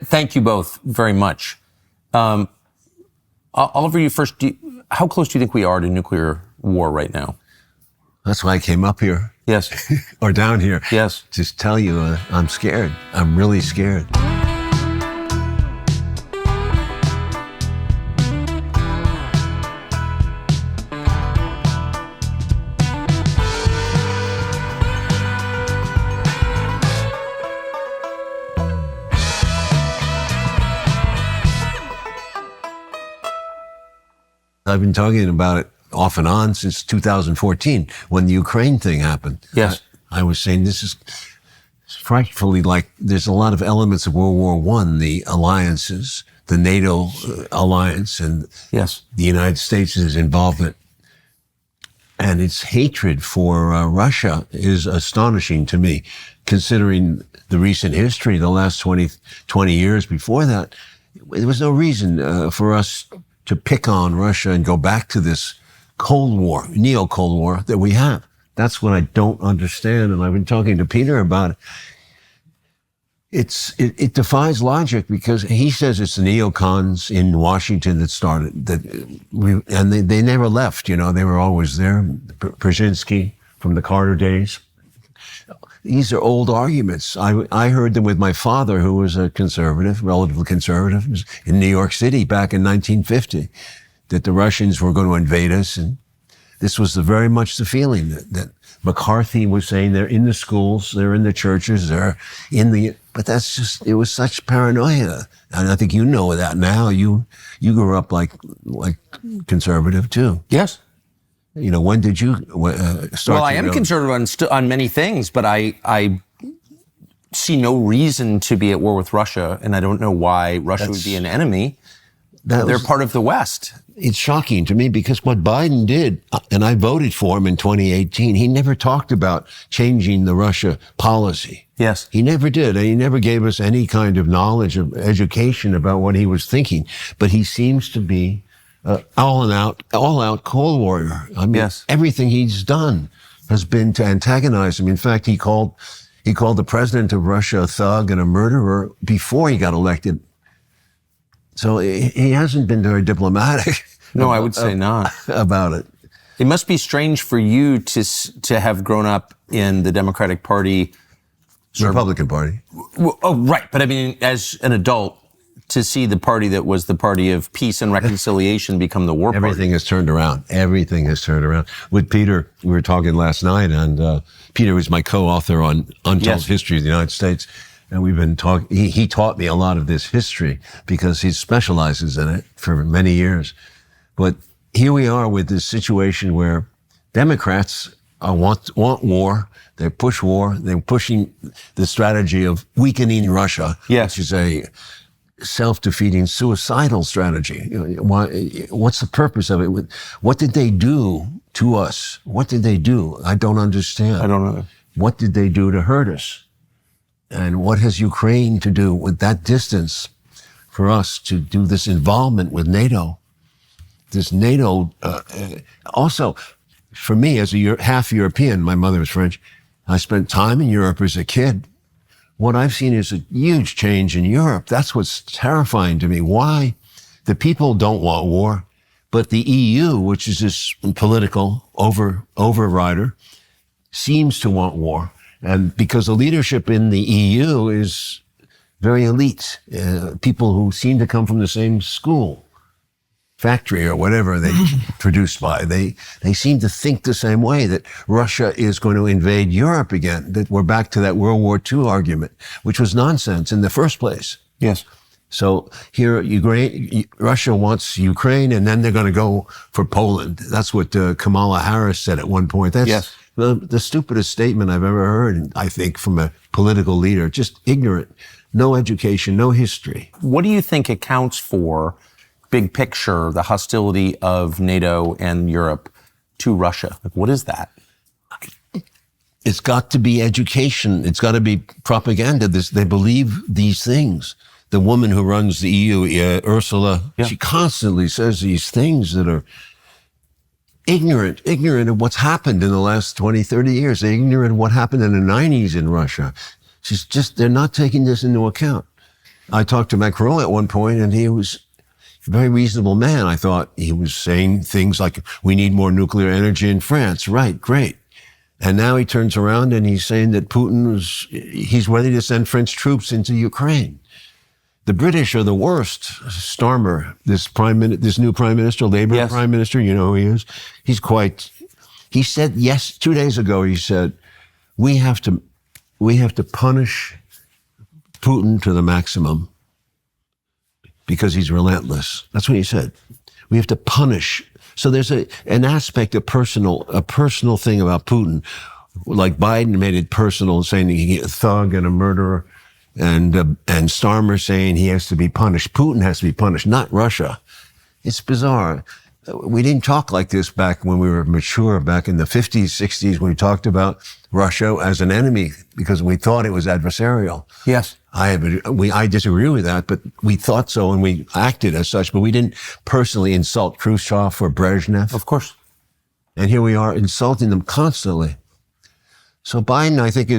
Thank you both very much. Oliver, you first. How close do you think we are to nuclear war right now? That's why I came up here. Yes. Or down here. Yes. Just tell you, I'm scared. I'm really scared. I've been talking about it off and on since 2014, when the Ukraine thing happened. Yes. I was saying this is frightfully like there's a lot of elements of World War I, the alliances, the NATO alliance, and yes, the United States' involvement. And its hatred for Russia is astonishing to me, considering the recent history, the last 20 years before that. There was no reason for us to pick on Russia and go back to this Cold War, neo-Cold War that we have. That's what I don't understand, and I've been talking to Peter about it. It defies logic, because he says it's the neocons in Washington that started that, and they never left. You know, they were always there. Brzezinski from the Carter days. These are old arguments. I heard them with my father, who was a conservative, relatively conservative, in New York City back in 1950, that the Russians were going to invade us. And this was very much the feeling that McCarthy was saying they're in the schools, they're in the churches, but that's just, it was such paranoia. And I think you know that now. You grew up like conservative too. Yes. You know, when did you start? Well, I am conservative on many things, but I see no reason to be at war with Russia, and I don't know why Russia would be an enemy. They're part of the West. It's shocking to me, because what Biden did, and I voted for him in 2018, he never talked about changing the Russia policy. Yes. He never did. And he never gave us any kind of knowledge of education about what he was thinking. But he seems to be all out Cold Warrior. I mean, yes, everything he's done has been to antagonize him. In fact, he called the president of Russia a thug and a murderer before he got elected. So he hasn't been very diplomatic. No, I would say not. About it. It must be strange for you to have grown up in the Democratic Party. Republican Party. Oh, right. But I mean, as an adult, to see the party that was the party of peace and reconciliation become the war party. Everything has turned around. Everything has turned around. With Peter, we were talking last night, and Peter was my co-author on Untold History of the United States. And we've been talking, he taught me a lot of this history because he specializes in it for many years. But here we are with this situation where Democrats want war. They push war. They're pushing the strategy of weakening Russia, yes, which is a self-defeating, suicidal strategy. What's the purpose of it? What did they do to us? What did they do? I don't understand. I don't know. What did they do to hurt us? And what has Ukraine to do with that distance for us to do this involvement with NATO? This NATO, also, for me as a half European, my mother was French, I spent time in Europe as a kid. What I've seen is a huge change in Europe. That's what's terrifying to me. Why? The people don't want war, but the EU, which is this political overrider, seems to want war. And because the leadership in the EU is very elite, people who seem to come from the same school, factory or whatever they produced by, they seem to think the same way, that Russia is going to invade Europe again, that we're back to that World War II argument, which was nonsense in the first place. Yes. So here, Russia wants Ukraine, and then they're going to go for Poland. That's what Kamala Harris said at one point. That's yes, the stupidest statement I've ever heard, I think, from a political leader. Just ignorant, no education, no history. What do you think accounts for, big picture, the hostility of NATO and Europe to Russia? Like, what is that? It's got to be education. It's got to be propaganda. They believe these things. The woman who runs the EU, Ursula, she constantly says these things that are ignorant of what's happened in the last 20, 30 years, ignorant of what happened in the 90s in Russia. They're not taking this into account. I talked to Macron at one point, and he was a very reasonable man. I thought he was saying things like, we need more nuclear energy in France. Right, great. And now he turns around and he's saying that he's ready to send French troops into Ukraine. The British are the worst. Starmer, this new prime minister, Labour prime minister, you know who he is? He said, 2 days ago, he said, we have to punish Putin to the maximum because he's relentless. That's what he said. We have to punish. So there's an aspect of a personal thing about Putin. Like Biden made it personal, saying he's a thug and a murderer, and Starmer saying he has to be punished. Putin has to be punished, not Russia. It's bizarre. We didn't talk like this back when we were mature, back in the 50s, 60s, when we talked about Russia as an enemy because we thought it was adversarial. Yes. I disagree with that, but we thought so and we acted as such, but we didn't personally insult Khrushchev or Brezhnev. Of course. And here we are insulting them constantly. So Biden, I think,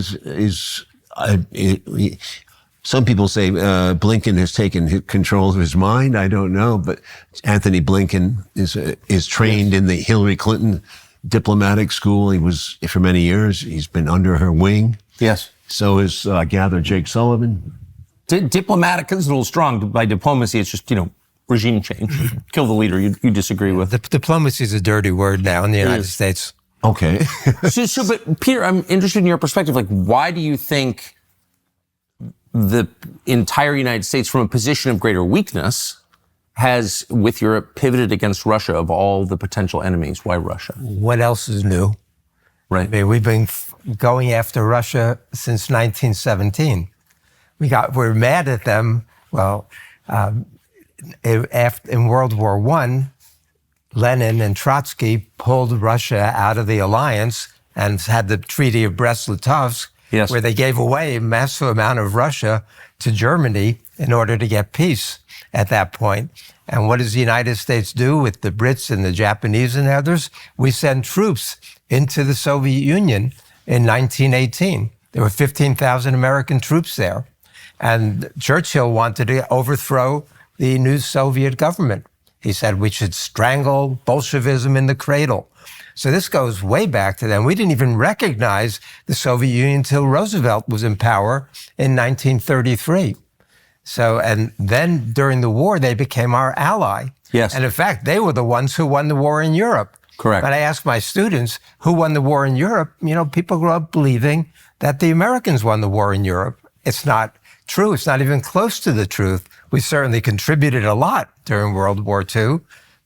some people say Blinken has taken control of his mind. I don't know, but Anthony Blinken is trained in the Hillary Clinton diplomatic school. He was for many years. He's been under her wing. Yes. So is, I gather, Jake Sullivan. Diplomatic is a little strong. By diplomacy, it's just, regime change. Kill the leader you disagree with. Diplomacy is a dirty word now in the United States. Okay. But Peter, I'm interested in your perspective. Like, why do you think the entire United States, from a position of greater weakness, has, with Europe, pivoted against Russia of all the potential enemies? Why Russia? What else is new? Right. I mean, we've been going after Russia since 1917. We're mad at them. Well, in World War I, Lenin and Trotsky pulled Russia out of the alliance and had the Treaty of Brest-Litovsk, where they gave away a massive amount of Russia to Germany in order to get peace at that point. And what does the United States do with the Brits and the Japanese and others? We send troops into the Soviet Union in 1918. There were 15,000 American troops there. And Churchill wanted to overthrow the new Soviet government. He said we should strangle Bolshevism in the cradle. So this goes way back to then. We didn't even recognize the Soviet Union until Roosevelt was in power in 1933. So, and then during the war, they became our ally. Yes. And in fact, they were the ones who won the war in Europe. Correct. When I ask my students who won the war in Europe, people grow up believing that the Americans won the war in Europe. It's not true. It's not even close to the truth. We certainly contributed a lot during World War II,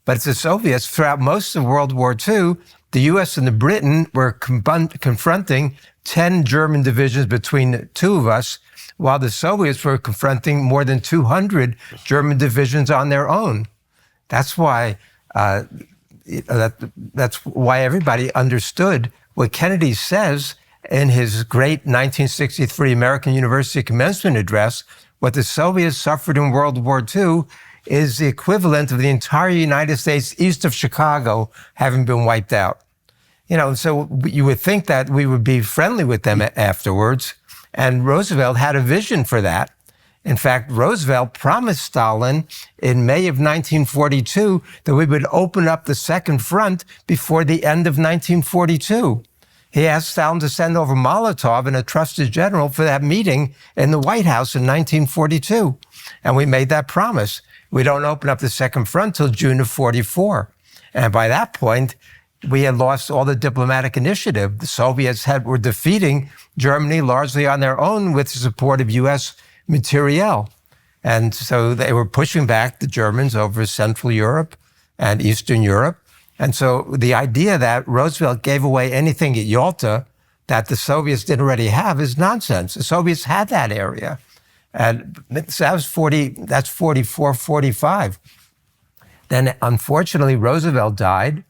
but it's the Soviets. Throughout most of World War II, the U.S. and the Britain were confronting 10 German divisions between the two of us, while the Soviets were confronting more than 200 German divisions on their own. That's why that's why everybody understood what Kennedy says in his great 1963 American University Commencement Address. What the Soviets suffered in World War II is the equivalent of the entire United States east of Chicago having been wiped out. So you would think that we would be friendly with them afterwards. And Roosevelt had a vision for that. In fact, Roosevelt promised Stalin in May of 1942 that we would open up the Second Front before the end of 1942. He asked Stalin to send over Molotov and a trusted general for that meeting in the White House in 1942. And we made that promise. We don't open up the Second Front till June of 44. And by that point, we had lost all the diplomatic initiative. The Soviets were defeating Germany largely on their own with the support of U.S. materiel. And so they were pushing back the Germans over Central Europe and Eastern Europe. And so the idea that Roosevelt gave away anything at Yalta that the Soviets didn't already have is nonsense. The Soviets had that area. And so that's 44, 45. Then, unfortunately, Roosevelt died.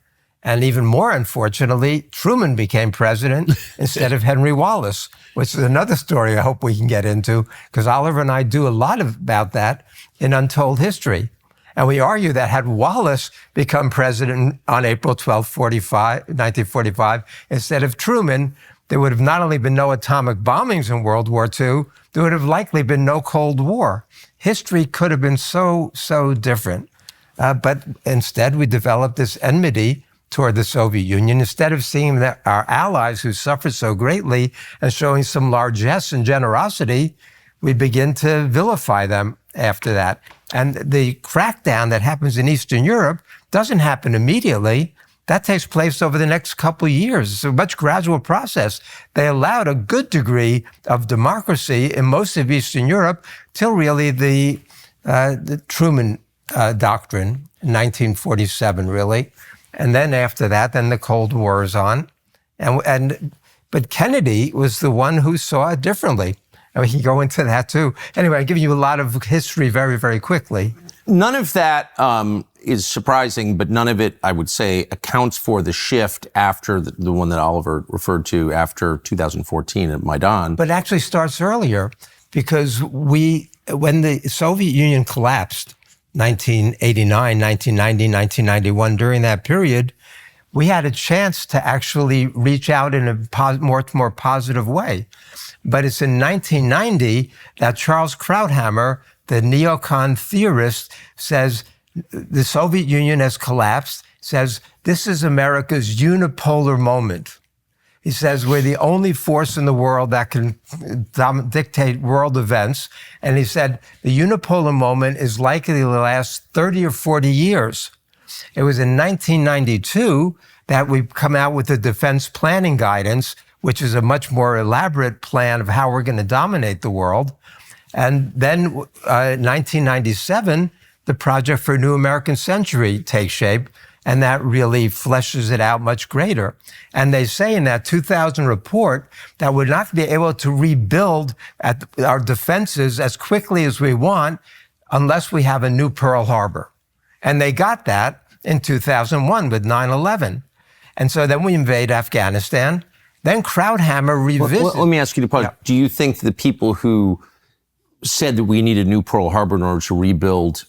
And even more unfortunately, Truman became president instead of Henry Wallace, which is another story I hope we can get into, because Oliver and I do a lot about that in Untold History. And we argue that had Wallace become president on April 12, 1945, instead of Truman, there would have not only been no atomic bombings in World War II, there would have likely been no Cold War. history could have been so different. But instead, we developed this enmity toward the Soviet Union. Instead of seeing that our allies who suffered so greatly and showing some largesse and generosity, we begin to vilify them after that. And the crackdown that happens in Eastern Europe doesn't happen immediately. That takes place over the next couple of years. It's a much gradual process. They allowed a good degree of democracy in most of Eastern Europe till really the Truman Doctrine in 1947, really. And then after that, then the Cold War is on. But Kennedy was the one who saw it differently. And we can go into that too. Anyway, I'm giving you a lot of history very, very quickly. None of that is surprising, but none of it, I would say, accounts for the shift after the one that Oliver referred to after 2014 at Maidan. But it actually starts earlier, because when the Soviet Union collapsed, 1989, 1990, 1991, during that period, we had a chance to actually reach out in a more positive way. But it's in 1990 that Charles Krauthammer, the neocon theorist, says the Soviet Union has collapsed, says this is America's unipolar moment. He says we're the only force in the world that can dictate world events. And he said the unipolar moment is likely to last 30 or 40 years. It was in 1992 that we come out with the Defense Planning Guidance, which is a much more elaborate plan of how we're going to dominate the world. And then 1997, the Project for a New American Century takes shape, and that really fleshes it out much greater. And they say in that 2000 report that we're not going to be able to rebuild our defenses as quickly as we want unless we have a new Pearl Harbor. And they got that in 2001 with 9/11. And so then we invade Afghanistan. Then Krauthammer revisits. Let me ask you to pause. Yeah. Do you think the people who said that we need a new Pearl Harbor in order to rebuild,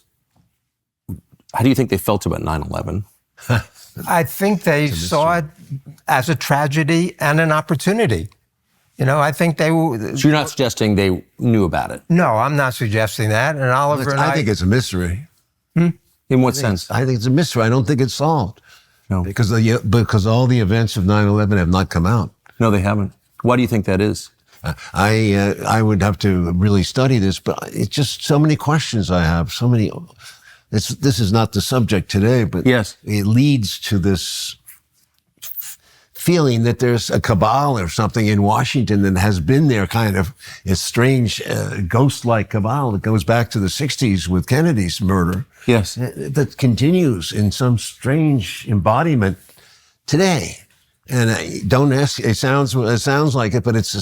how do you think they felt about 9/11? I think they saw it as a tragedy and an opportunity. I think they were. So you're not suggesting they knew about it? No, I'm not suggesting that. And Oliver and I think it's a mystery. In what sense? I think it's a mystery. I don't think it's solved. No. Because all the events of 9/11 have not come out. No, they haven't. Why do you think that is? I would have to really study this, but it's just so many questions I have, so many. This is not the subject today, but yes, it leads to this feeling that there's a cabal or something in Washington that has been there, kind of a strange ghost-like cabal that goes back to the 60s with Kennedy's murder. Yes. That continues in some strange embodiment today. And don't ask, it sounds like it, but it's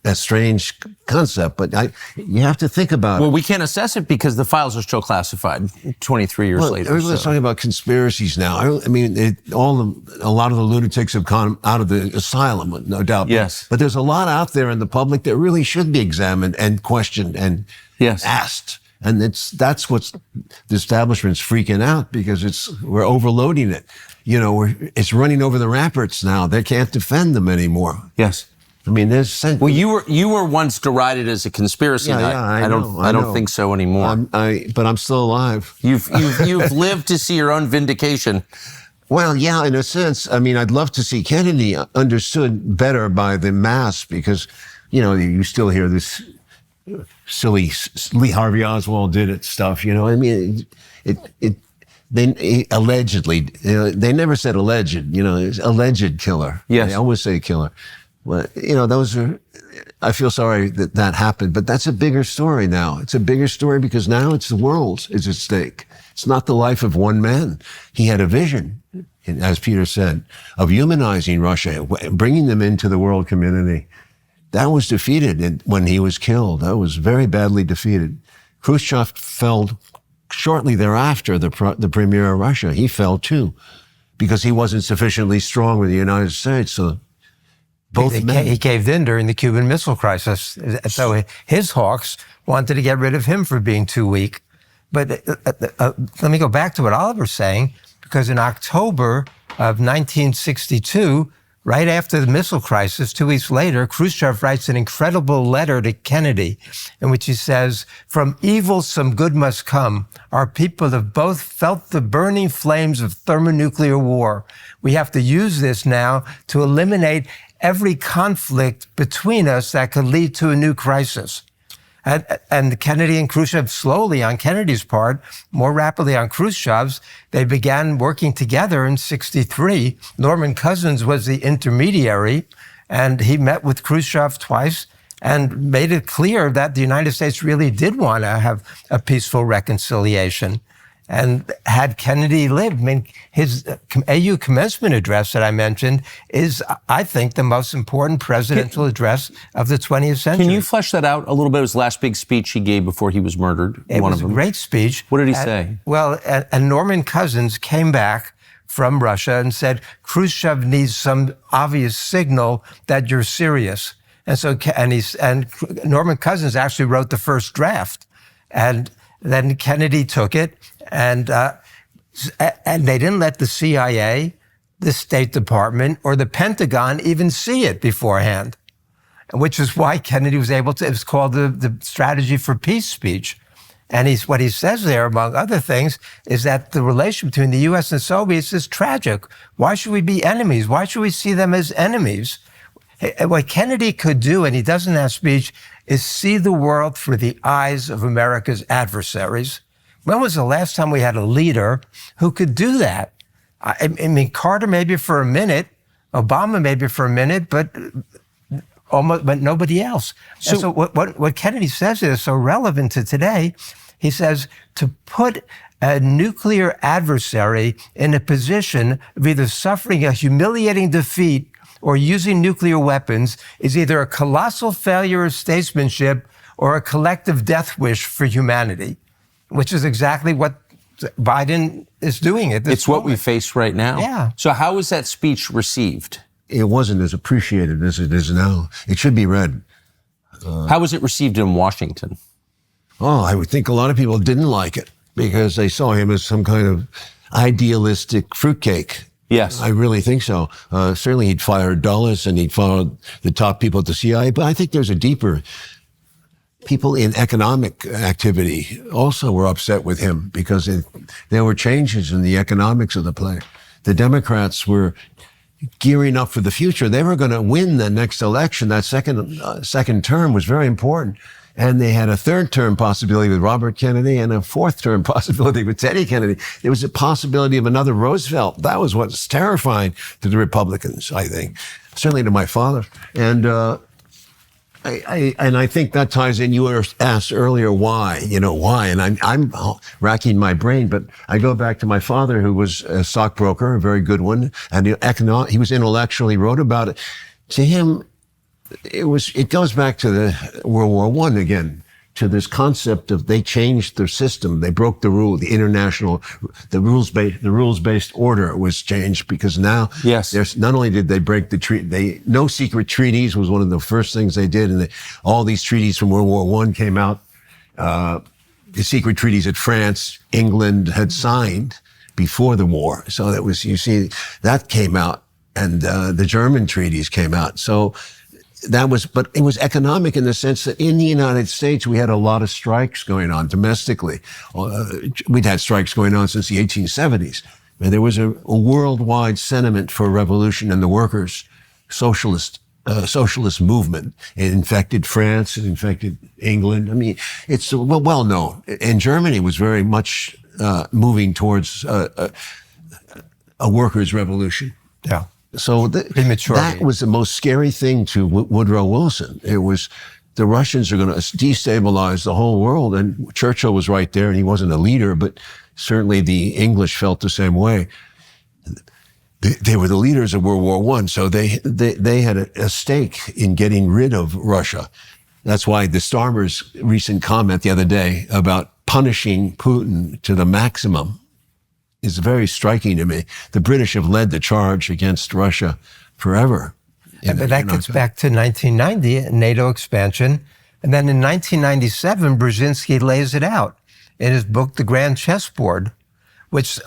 a strange concept, but you have to think about it. Well, we can't assess it because the files are still classified 23 years later. Everyone's talking about conspiracies now. I mean, a lot of the lunatics have come out of the asylum, no doubt. Yes. But there's a lot out there in the public that really should be examined and questioned and asked. And that's what's the establishment's freaking out, because we're overloading it. It's running over the ramparts now. They can't defend them anymore. Yes. I mean, well, you were once derided as a conspiracy nut. I don't think so anymore. But I'm still alive. You've lived to see your own vindication. Well, yeah, in a sense. I mean, I'd love to see Kennedy understood better by the mass, because, you still hear this silly Lee Harvey Oswald did it stuff. I mean, they allegedly. They never said alleged. It's alleged killer. Yes. They always say killer. Well, those are, I feel sorry that happened, but that's a bigger story now. It's a bigger story because now it's the world is at stake. It's not the life of one man. He had a vision, as Peter said, of humanizing Russia, bringing them into the world community. That was defeated when he was killed. That was very badly defeated. Khrushchev fell shortly thereafter, the premier of Russia. He fell too, because he wasn't sufficiently strong with the United States. So he caved in during the Cuban Missile Crisis. So his hawks wanted to get rid of him for being too weak. But let me go back to what Oliver's saying, because in October of 1962, Right after the missile crisis, 2 weeks later, Khrushchev writes an incredible letter to Kennedy in which he says, "From evil, some good must come. Our people have both felt the burning flames of thermonuclear war. We have to use this now to eliminate every conflict between us that could lead to a new crisis." And Kennedy and Khrushchev, slowly on Kennedy's part, more rapidly on Khrushchev's, they began working together in 1963. Norman Cousins was the intermediary, and he met with Khrushchev twice and made it clear that the United States really did want to have a peaceful reconciliation. And had Kennedy lived, I mean, his AU commencement address that I mentioned is, I think, the most important presidential address of the 20th century. Can you flesh that out a little bit? His last big speech he gave before he was murdered. It was a great speech. What did he say? Well, and Norman Cousins came back from Russia and said, Khrushchev needs some obvious signal that you're serious. And so, and Norman Cousins actually wrote the first draft. And then Kennedy took it, and they didn't let the CIA, the State Department, or the Pentagon even see it beforehand, which is why Kennedy was able to, it was called the Strategy for Peace speech. And what he says there, among other things, is that the relation between the U.S. and Soviets is tragic. Why should we be enemies? Why should we see them as enemies? What Kennedy could do, and he does in that speech, is see the world through the eyes of America's adversaries. When was the last time we had a leader who could do that? I mean, Carter maybe for a minute, Obama maybe for a minute, but nobody else. So what Kennedy says is so relevant to today. He says to put a nuclear adversary in a position of either suffering a humiliating defeat or using nuclear weapons is either a colossal failure of statesmanship or a collective death wish for humanity, which is exactly what Biden is doing at this It's what we face right now. Yeah. So how was that speech received? It wasn't as appreciated as it is now. It should be read. How was it received in Washington? Oh, I would think a lot of people didn't like it because they saw him as some kind of idealistic fruitcake. Yes. I really think so. Certainly he'd fired Dulles and he'd fired the top people at the CIA, but I think there's a deeper... People in economic activity also were upset with him because there were changes in the economics of the play. The Democrats were gearing up for the future. They were going to win the next election. That second term was very important. And they had a third term possibility with Robert Kennedy and a fourth term possibility with Teddy Kennedy. There was a possibility of another Roosevelt. That was what's terrifying to the Republicans, I think, certainly to my father. And I think that ties in. You were asked earlier why, why, and I'm racking my brain, but I go back to my father, who was a stockbroker, a very good one, and he was intellectual. He wrote about it. To him, it goes back to the World War I again, to this concept of they changed their system. They broke the rule, the rules-based order was changed because now not only did they break the treaty, no secret treaties was one of the first things they did. And all these treaties from World War I came out, the secret treaties that France, England had signed before the war. So that was, that came out and the German treaties came out. So but it was economic in the sense that in the United States, we had a lot of strikes going on domestically. We'd had strikes going on since the 1870s. And there was a worldwide sentiment for revolution in the workers' socialist movement. It infected France, it infected England. I mean, it's well known. And Germany was very much moving towards a workers' revolution. Yeah. So that was the most scary thing to Woodrow Wilson. It was the Russians are going to destabilize the whole world. And Churchill was right there, and he wasn't a leader, but certainly the English felt the same way. They were the leaders of World War I, so they had a stake in getting rid of Russia. That's why the Starmer's recent comment the other day about punishing Putin to the maximum is very striking to me. The British have led the charge against Russia forever. But that gets back to 1990, NATO expansion. And then in 1997, Brzezinski lays it out in his book, The Grand Chessboard, which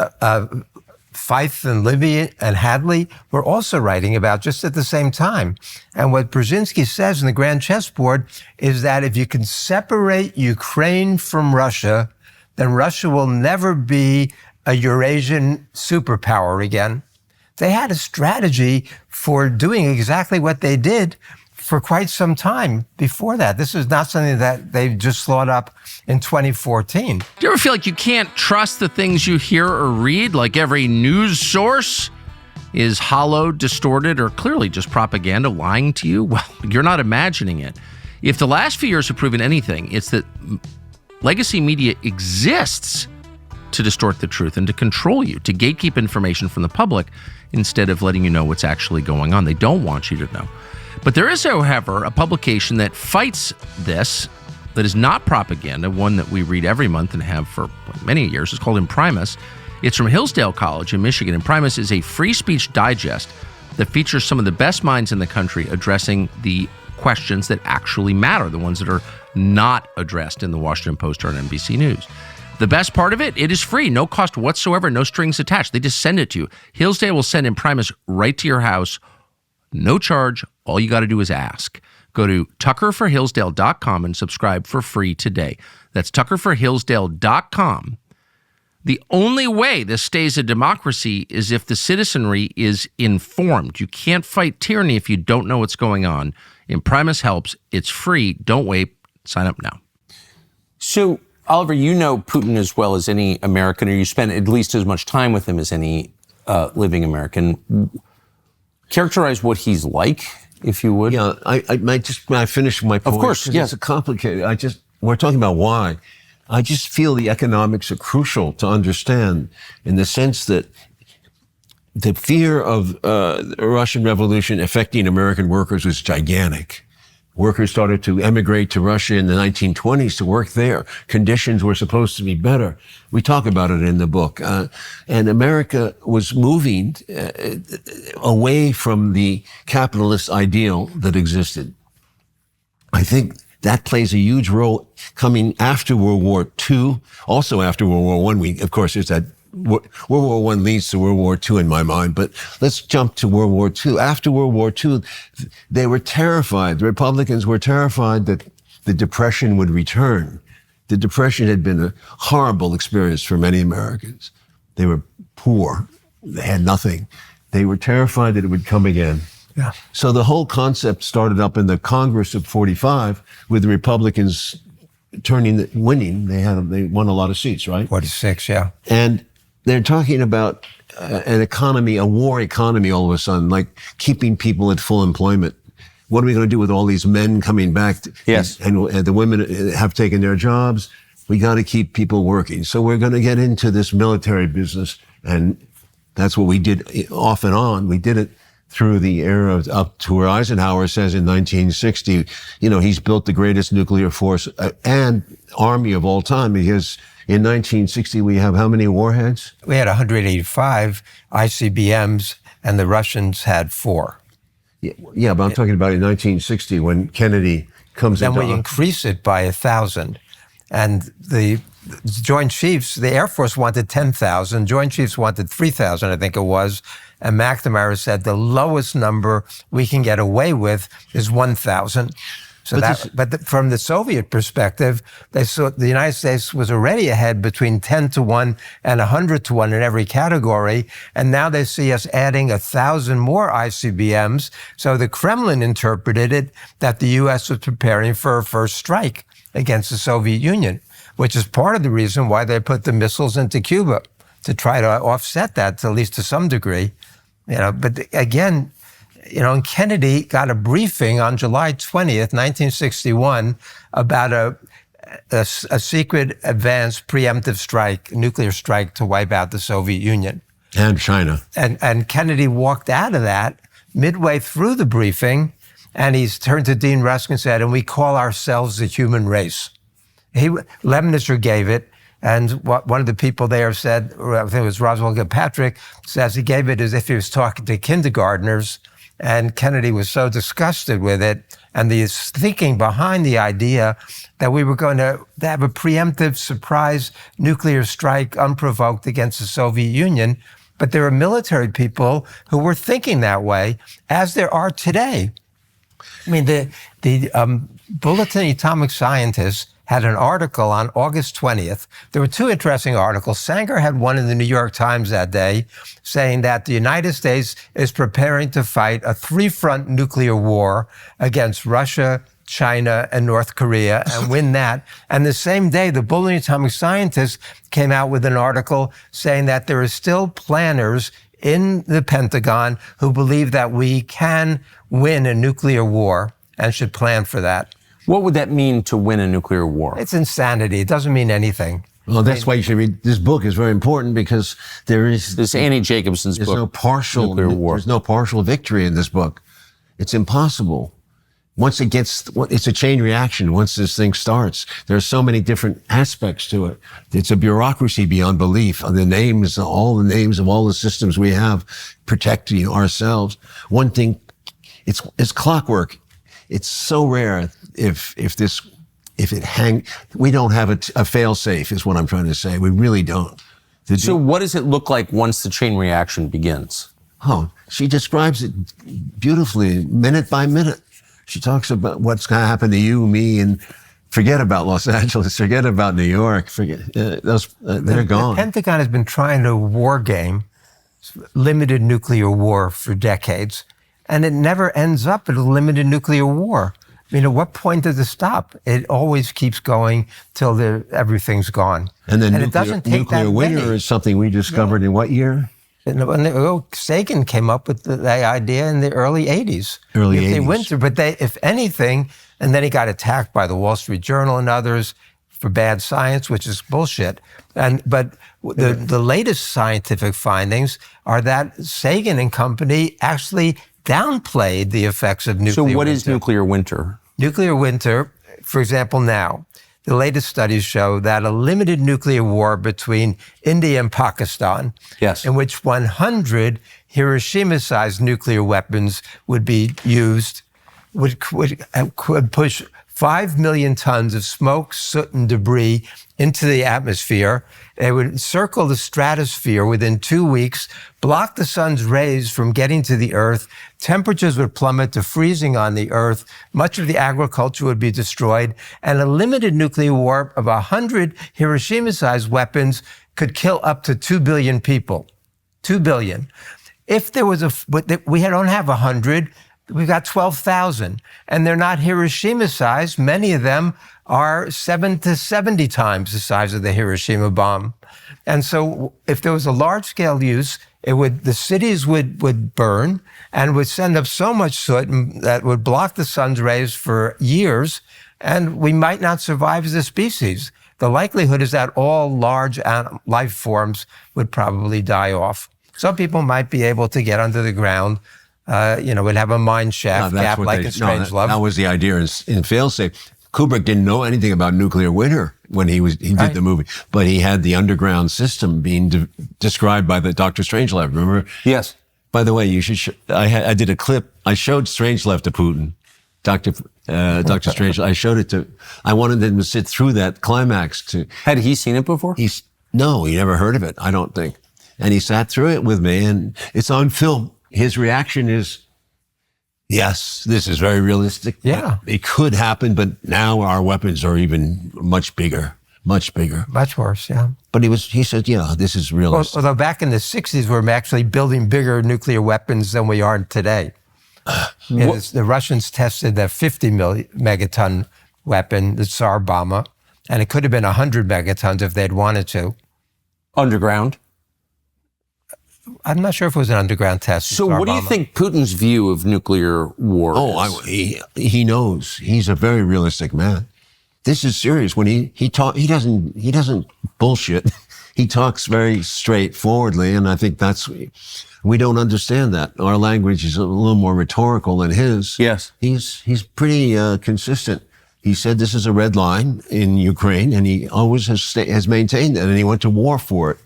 Feith and Libby and Hadley were also writing about just at the same time. And what Brzezinski says in the Grand Chessboard is that if you can separate Ukraine from Russia, then Russia will never be a Eurasian superpower again. They had a strategy for doing exactly what they did for quite some time before that. This is not something that they just thought up in 2014. Do you ever feel like you can't trust the things you hear or read? Like every news source is hollow, distorted, or clearly just propaganda lying to you? Well, you're not imagining it. If the last few years have proven anything, it's that legacy media exists to distort the truth and to control you, to gatekeep information from the public instead of letting you know what's actually going on. They don't want you to know. But there is, however, a publication that fights this, that is not propaganda, one that we read every month and have for many years. It's called Imprimis. It's from Hillsdale College in Michigan. Imprimis is a free speech digest that features some of the best minds in the country addressing the questions that actually matter, the ones that are not addressed in the Washington Post or on NBC News. The best part of it, it is free, no cost whatsoever, no strings attached. They just send it to you. Hillsdale will send Imprimis right to your house, no charge. All you got to do is ask. Go to tuckerforhillsdale.com and subscribe for free today. That's tuckerforhillsdale.com. The only way this stays a democracy is if the citizenry is informed. You can't fight tyranny if you don't know what's going on. Imprimis helps. It's free. Don't wait. Sign up now. So, Oliver, you know Putin as well as any American, or you spent at least as much time with him as any living American. Characterize what he's like, if you would. Yeah, I might just, when I finish my point. Of course, yes. It's complicated. We're talking about why. I just feel the economics are crucial to understand in the sense that the fear of the Russian Revolution affecting American workers was gigantic. Workers started to emigrate to Russia in the 1920s to work there. Conditions were supposed to be better. We talk about it in the book. And America was moving away from the capitalist ideal that existed. I think that plays a huge role coming after World War II. Also after World War I, of course, there's that World War I leads to World War II in my mind, but let's jump to World War II. After World War II, they were terrified. The Republicans were terrified that the Depression would return. The Depression had been a horrible experience for many Americans. They were poor. They had nothing. They were terrified that it would come again. Yeah. So the whole concept started up in the Congress of 45 with the Republicans winning. They won a lot of seats, right? 46, yeah. And they're talking about an economy, a war economy all of a sudden, like keeping people at full employment. What are we going to do with all these men coming back? Yes. And the women have taken their jobs. We got to keep people working. So we're going to get into this military business. And that's what we did off and on. We did it through the era of, up to where Eisenhower says in 1960, he's built the greatest nuclear force and army of all time, because in 1960, we have how many warheads? We had 185 ICBMs, and the Russians had 4. Yeah, but I'm talking about in 1960 when Kennedy comes in. Then we increase it by 1,000. And the Joint Chiefs, the Air Force wanted 10,000. Joint Chiefs wanted 3,000, I think it was. And McNamara said the lowest number we can get away with is 1,000. But from the Soviet perspective, they saw the United States was already ahead between 10 to 1 and 100 to 1 in every category. And now they see us adding 1,000 more ICBMs. So the Kremlin interpreted it that the U.S. was preparing for a first strike against the Soviet Union, which is part of the reason why they put the missiles into Cuba, to try to offset that, at least to some degree. But again, and Kennedy got a briefing on July 20th, 1961, about a secret advanced preemptive strike, nuclear strike to wipe out the Soviet Union. And China. And Kennedy walked out of that midway through the briefing, and he's turned to Dean Rusk and said, and we call ourselves the human race. Lemnitzer gave it, and one of the people there said, I think it was Roswell Gilpatrick, says he gave it as if he was talking to kindergartners. And Kennedy was so disgusted with it, and the thinking behind the idea that we were going to have a preemptive surprise nuclear strike unprovoked against the Soviet Union But there are military people who were thinking that way, as there are today. I mean, the Bulletin of Atomic Scientists had an article on August 20th. There were two interesting articles. Sanger had one in the New York Times that day saying that the United States is preparing to fight a three-front nuclear war against Russia, China, and North Korea and win that. And the same day, the Bulletin of Atomic Scientists came out with an article saying that there are still planners in the Pentagon who believe that we can win a nuclear war and should plan for that. What would that mean to win a nuclear war? It's insanity. It doesn't mean anything. Well, that's why you should read this book. Is very important because this Annie Jacobson's book. There's no partial nuclear war. There's no partial victory in this book. It's impossible. Once it's a chain reaction. Once this thing starts, there are so many different aspects to it. It's a bureaucracy beyond belief. All the names of all the systems we have protecting ourselves. One thing, it's clockwork. It's so rare we don't have a fail safe is what I'm trying to say. We really don't. So what does it look like once the chain reaction begins? Oh, she describes it beautifully, minute by minute. She talks about what's going to happen to you, me, and forget about Los Angeles, forget about New York, they're gone. The Pentagon has been trying to war game limited nuclear war for decades, and it never ends up at a limited nuclear war. I mean, at what point does it stop? It always keeps going till everything's gone. And then it doesn't take nuclear that winter many. is something we discovered in what year? Sagan came up with the idea in the early 80s. Early 80s. Winter, but if anything, and then he got attacked by the Wall Street Journal and others for bad science, which is bullshit. But the latest scientific findings are that Sagan and company actually downplayed the effects of nuclear winter. So what is nuclear winter? Nuclear winter, for example, now, the latest studies show that a limited nuclear war between India and Pakistan, yes, in which 100 Hiroshima-sized nuclear weapons would be used, could push 5 million tons of smoke, soot, and debris into the atmosphere. They would circle the stratosphere within 2 weeks, block the sun's rays from getting to the Earth. Temperatures would plummet to freezing on the Earth. Much of the agriculture would be destroyed. And a limited nuclear war of 100 Hiroshima-sized weapons could kill up to 2 billion people. 2 billion. If there was we don't have 100. We've got 12,000, and they're not Hiroshima-sized. Many of them are 7 to 70 times the size of the Hiroshima bomb. And so if there was a large-scale use, the cities would burn and would send up so much soot that would block the sun's rays for years, and we might not survive as a species. The likelihood is that all large life forms would probably die off. Some people might be able to get under the ground, would have a mine shaft gap like in Strangelove. That was the idea in Failsafe. Kubrick didn't know anything about nuclear winter when he did the movie, but he had the underground system being described by the Dr. Strangelove. Remember? Yes. By the way, you should. I did a clip. I showed Strangelove to Putin, Dr. Strangelove. I showed it to. I wanted him to sit through that climax. Had he seen it before? No, he never heard of it. I don't think. And he sat through it with me, and it's on film. His reaction is, yes, this is very realistic. Yeah. It could happen, but now our weapons are even much bigger. Much bigger. Much worse, yeah. But he said, yeah, this is realistic. Although back in the 60s, we were actually building bigger nuclear weapons than we are today. The Russians tested that 50 megaton weapon, the Tsar Bomber, and it could have been 100 megatons if they'd wanted to. Underground? I'm not sure if it was an underground test. So what do you think Putin's view of nuclear war is? He knows. He's a very realistic man. This is serious. When he doesn't bullshit. He talks very straightforwardly, and I think we don't understand that. Our language is a little more rhetorical than his. Yes. He's pretty consistent. He said this is a red line in Ukraine, and he always has maintained that, and he went to war for it.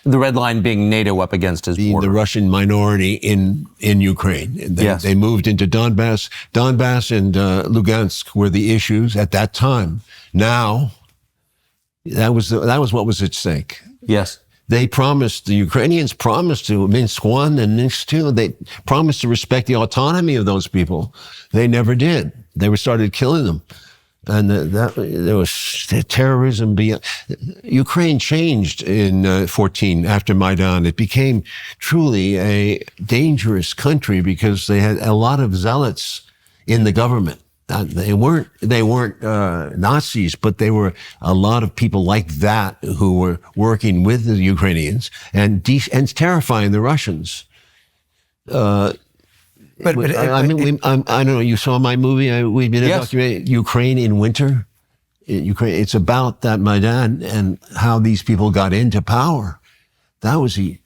The red line being NATO up against his border. The Russian minority in Ukraine. They moved into Donbass. Donbass and Lugansk were the issues at that time. Now, that was what was at stake. Yes. the Ukrainians promised to, Minsk I and Minsk II, they promised to respect the autonomy of those people. They never did. They started killing them. And there was terrorism beyond. Ukraine changed in 14 after Maidan. It became truly a dangerous country because they had a lot of zealots in the government. They weren't Nazis, but they were a lot of people like that who were working with the Ukrainians and terrifying the Russians. I don't know. You saw my movie. We did a documentary, Ukraine in Winter. It's about that Maidan and how these people got into power. That was a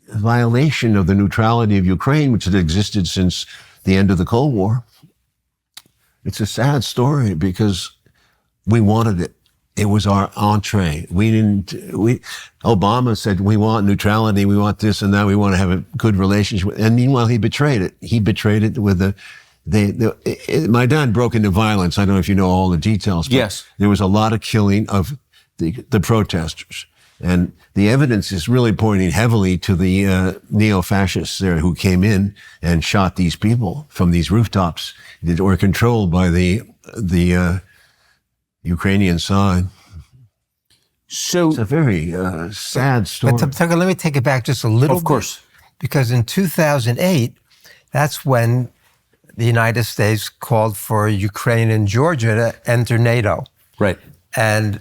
violation of the neutrality of Ukraine, which had existed since the end of the Cold War. It's a sad story because we wanted it. It was our entree. Obama said, we want neutrality, we want this and that, we want to have a good relationship. And meanwhile, he betrayed it. He betrayed it with Maidan broke into violence. I don't know if you know all the details, but yes, there was a lot of killing of the protesters. And the evidence is really pointing heavily to the neo-fascists there who came in and shot these people from these rooftops that were controlled by the Ukrainian side. So it's a very sad story. But Tucker, let me take it back just a little bit. Of course. Because in 2008, that's when the United States called for Ukraine and Georgia to enter NATO. Right. And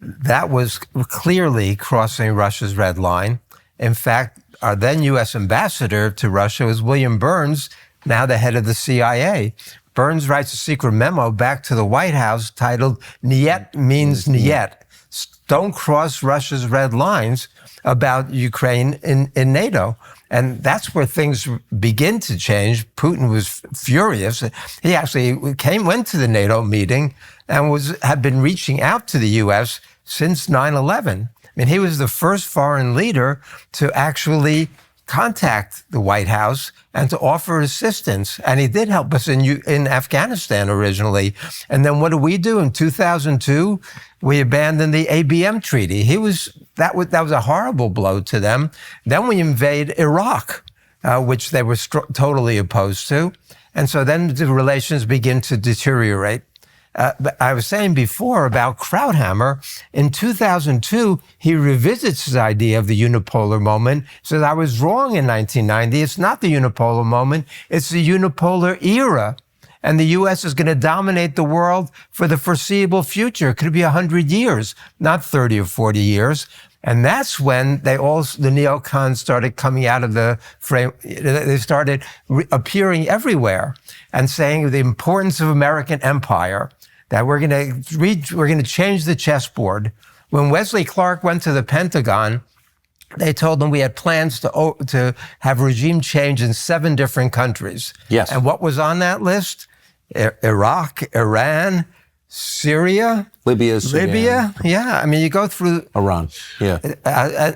that was clearly crossing Russia's red line. In fact, our then U.S. ambassador to Russia was William Burns, now the head of the CIA. Burns writes a secret memo back to the White House titled, "Niet means Niet. Don't cross Russia's red lines," about Ukraine in NATO. And that's where things begin to change. Putin was furious. He actually went to the NATO meeting and had been reaching out to the U.S. since 9/11. I mean, he was the first foreign leader to actually contact the White House and to offer assistance. And he did help us in Afghanistan originally. And then what did we do in 2002? We abandoned the ABM treaty. That was a horrible blow to them. Then we invade Iraq, which they were totally opposed to. And so then the relations begin to deteriorate. But I was saying before about Krauthammer. In 2002, he revisits his idea of the unipolar moment. Says, I was wrong in 1990. It's not the unipolar moment. It's the unipolar era. And the U.S. is going to dominate the world for the foreseeable future. It could be 100 years, not 30 or 40 years. And that's when the neocons started coming out of the frame. They started appearing everywhere and saying the importance of American empire, that we're going to change the chessboard. When Wesley Clark went to the Pentagon, they told them we had plans to have regime change in 7 different countries. Yes. And what was on that list? Iraq, Iran, Syria, Libya, yeah. I mean, you go through Iran, yeah.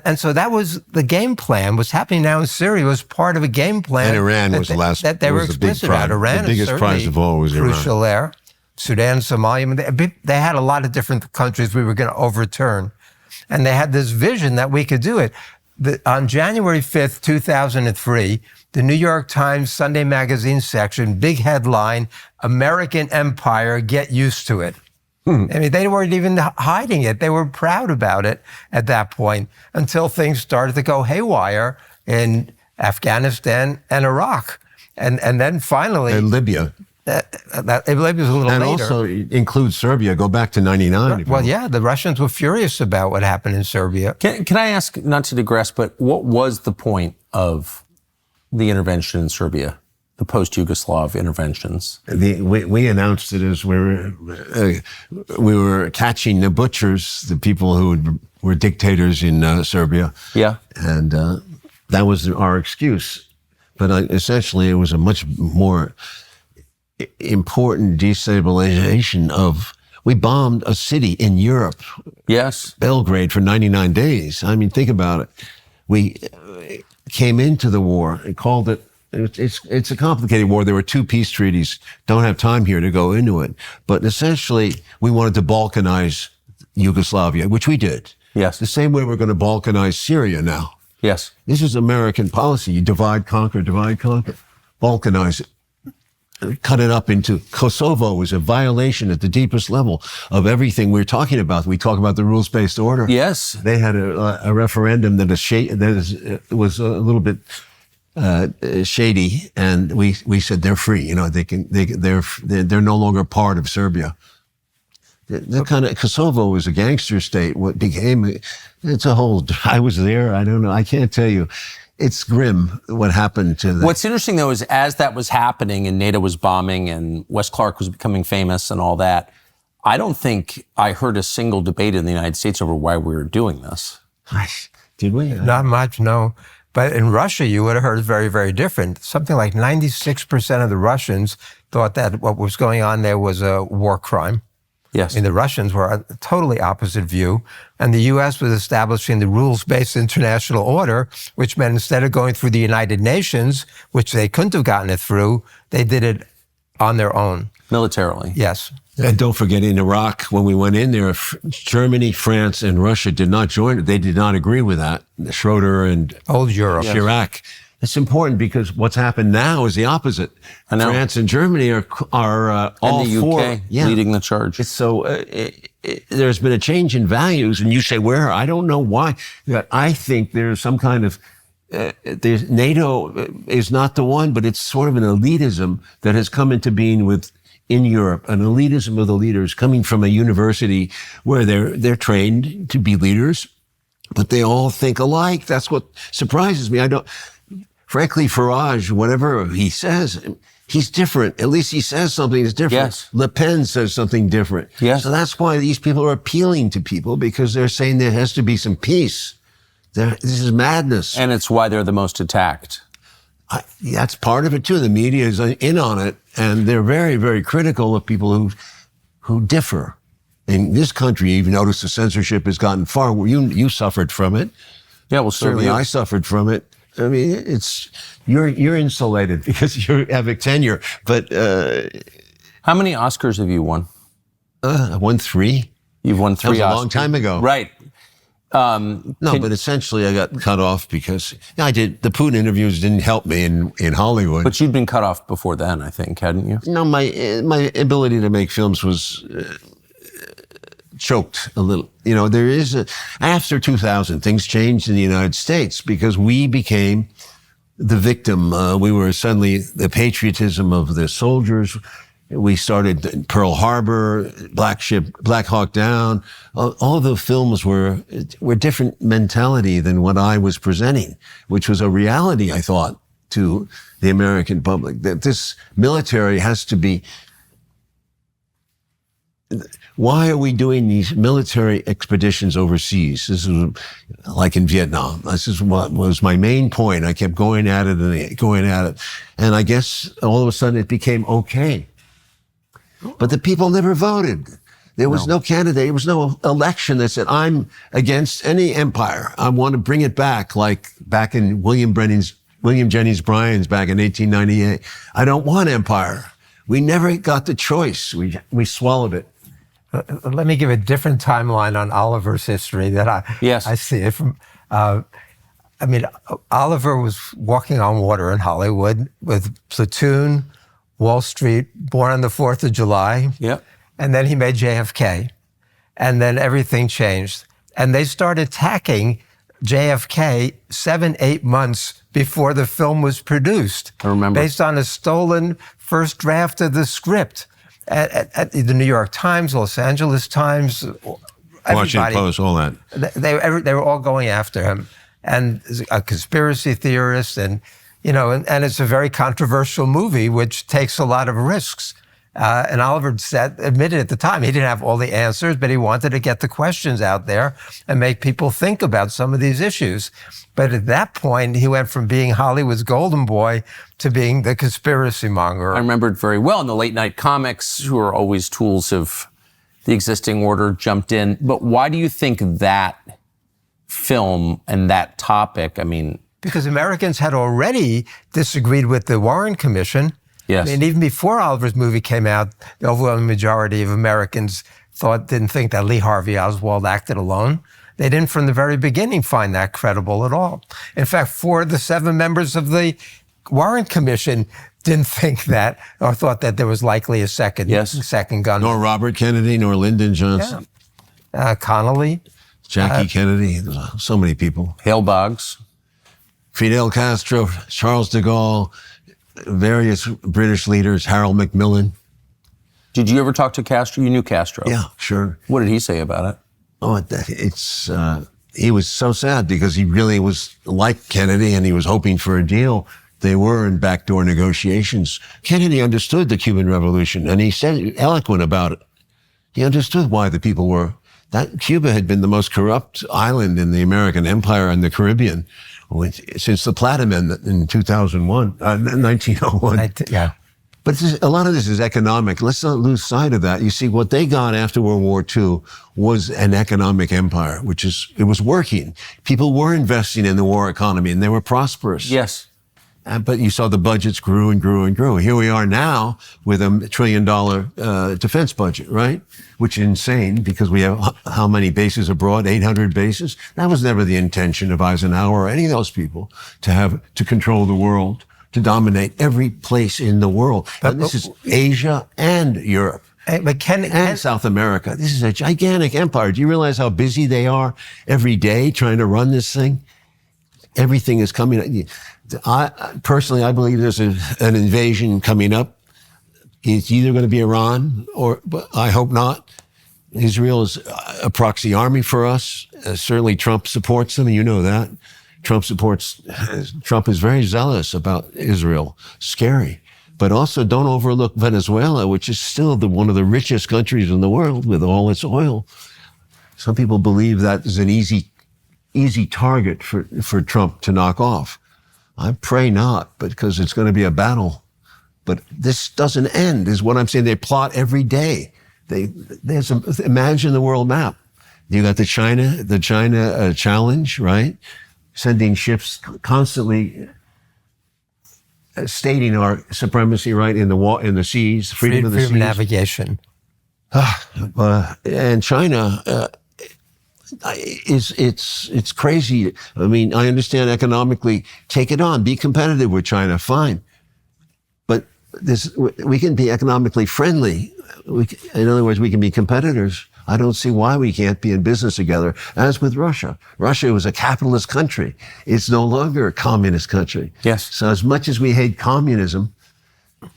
And so that was the game plan. What's happening now in Syria was part of a game plan. And Iran was the last. That they were explicit about. Iran, the biggest prize of all was Iran. Crucial there. Sudan, Somalia. They had a lot of different countries we were going to overturn, and they had this vision that we could do it. On January 5th, 2003, the New York Times Sunday Magazine section, big headline, American Empire, get used to it. I mean, they weren't even hiding it. They were proud about it at that point until things started to go haywire in Afghanistan and Iraq. And then finally... And Libya. Libya was a little later. And also include Serbia, go back to 99. Well, yeah, the Russians were furious about what happened in Serbia. Can I ask, not to digress, but what was the point of the intervention in Serbia, the post-Yugoslav interventions? We announced it as we were catching the butchers, the people who were dictators in Serbia. Yeah. And that was our excuse. But essentially, it was a much more important destabilization of... We bombed a city in Europe. Yes. Belgrade for 99 days. I mean, think about it. We came into the war and called it... It's a complicated war. There were 2 peace treaties. Don't have time here to go into it. But essentially, we wanted to Balkanize Yugoslavia, which we did. Yes. The same way we're going to balkanize Syria now. Yes. This is American policy. You divide, conquer, balkanize it. Cut it up into Kosovo is a violation at the deepest level of everything we're talking about. We talk about the rules-based order. Yes. They had a referendum that was a little bit shady, and we said they're free. You know, they're no longer part of Serbia. The kind of Kosovo was a gangster state. What became it's a whole. I was there. I don't know. I can't tell you. It's grim what happened to them. What's interesting, though, is as that was happening and NATO was bombing and Wes Clark was becoming famous and all that, I don't think I heard a single debate in the United States over why we were doing this. Did we? Not much, no. But in Russia, you would have heard very, very different. Something like 96% of the Russians thought that what was going on there was a war crime. Yes. I mean, the Russians were a totally opposite view. And the U.S. was establishing the rules-based international order, which meant instead of going through the United Nations, which they couldn't have gotten it through, they did it on their own. Militarily. Yes. And don't forget, in Iraq, when we went in there, Germany, France, and Russia did not join it. They did not agree with that. Schroeder and Old Europe. Chirac. It's important because what's happened now is the opposite. France and Germany are all and the UK leading the charge. So there's been a change in values, and you say where? I don't know why. I think there's some kind of NATO is not the one, but it's sort of an elitism that has come into being in Europe, an elitism of the leaders coming from a university where they're trained to be leaders, but they all think alike. That's what surprises me. Frankly, Farage, whatever he says, he's different. At least he says something that's different. Yes. Le Pen says something different. Yes. So that's why these people are appealing to people, because they're saying there has to be some peace. This is madness. And it's why they're the most attacked. That's part of it, too. The media is in on it, and they're very, very critical of people who differ. In this country, you've noticed the censorship has gotten far. You suffered from it. Yeah, well, Certainly I suffered from it. I mean, you're insulated because you have a tenure. But how many Oscars have you won? I won 3. You've won 3 Oscars. That was a long time ago. Right. But essentially I got cut off because the Putin interviews didn't help me in Hollywood. But you'd been cut off before then, I think, hadn't you? No, my ability to make films was choked a little. You know, after 2000, things changed in the United States because we became the victim. We were suddenly the patriotism of the soldiers. We started Pearl Harbor, Black Hawk Down. All the films were different mentality than what I was presenting, which was a reality, I thought, to the American public, that this military has to be. Why are we doing these military expeditions overseas? This is like in Vietnam. This is what was my main point. I kept going at it and going at it. And I guess all of a sudden it became okay. But the people never voted. There was no candidate. There was no election that said, I'm against any empire. I want to bring it back, like back in William Jennings Bryan's back in 1898. I don't want empire. We never got the choice. We swallowed it. Let me give a different timeline on Oliver's history that I see it from. Oliver was walking on water in Hollywood with Platoon, Wall Street, Born on the 4th of July. Yep. And then he made JFK. And then everything changed. And they started attacking JFK 7-8 months before the film was produced. I remember. Based on a stolen first draft of the script. At the New York Times, Los Angeles Times, Washington Post, all that. They were all going after him. And a conspiracy theorist, and it's a very controversial movie, which takes a lot of risks. And Oliver admitted at the time he didn't have all the answers, but he wanted to get the questions out there and make people think about some of these issues. But at that point, he went from being Hollywood's golden boy to being the conspiracy monger. I remember it very well. And the late night comics, who are always tools of the existing order, jumped in. But why do you think that film and that topic, Because Americans had already disagreed with the Warren Commission. Yes. Even before Oliver's movie came out, the overwhelming majority of Americans didn't think that Lee Harvey Oswald acted alone. They didn't from the very beginning find that credible at all. In fact, 4 of the 7 members of the Warren Commission didn't think that or thought that there was likely a second gun. Nor Robert Kennedy, nor Lyndon Johnson. Yeah. Connolly. Jackie Kennedy, so many people. Hale Boggs. Fidel Castro, Charles de Gaulle, various British leaders, Harold Macmillan. Did you ever talk to Castro? You knew Castro. Yeah, sure. What did he say about it? Oh, he was so sad because he really was like Kennedy and he was hoping for a deal. They were in backdoor negotiations. Kennedy understood the Cuban Revolution and he said eloquent about it. He understood why the people were. That Cuba had been the most corrupt island in the American empire and the Caribbean since the Platt Amendment in 1901. But a lot of this is economic. Let's not lose sight of that. You see, what they got after World War II was an economic empire, it was working. People were investing in the war economy and they were prosperous. Yes. But you saw the budgets grew and grew and grew. Here we are now with $1 trillion defense budget, right? Which is insane because we have how many bases abroad? 800 bases. That was never the intention of Eisenhower or any of those people to control the world, to dominate every place in the world. And this is Asia and Europe. And South America. This is a gigantic empire. Do you realize how busy they are every day trying to run this thing? Everything is coming. Personally, I believe there's an invasion coming up. It's either going to be Iran but I hope not. Israel is a proxy army for us. Certainly Trump supports them. You know that. Trump is very zealous about Israel. Scary. But also don't overlook Venezuela, which is still one of the richest countries in the world with all its oil. Some people believe that is an easy target for Trump to knock off. I pray not, because it's going to be a battle. But this doesn't end, is what I'm saying. They plot every day. Imagine the world map. You got the China challenge, right? Sending ships constantly stating our supremacy, right, in the seas, freedom of the seas. Freedom of navigation. And China, it's crazy. I mean, I understand economically, take it on, be competitive with China, fine. But we can be economically friendly. In other words, we can be competitors. I don't see why we can't be in business together, as with Russia. Russia was a capitalist country. It's no longer a communist country. Yes. So as much as we hate communism,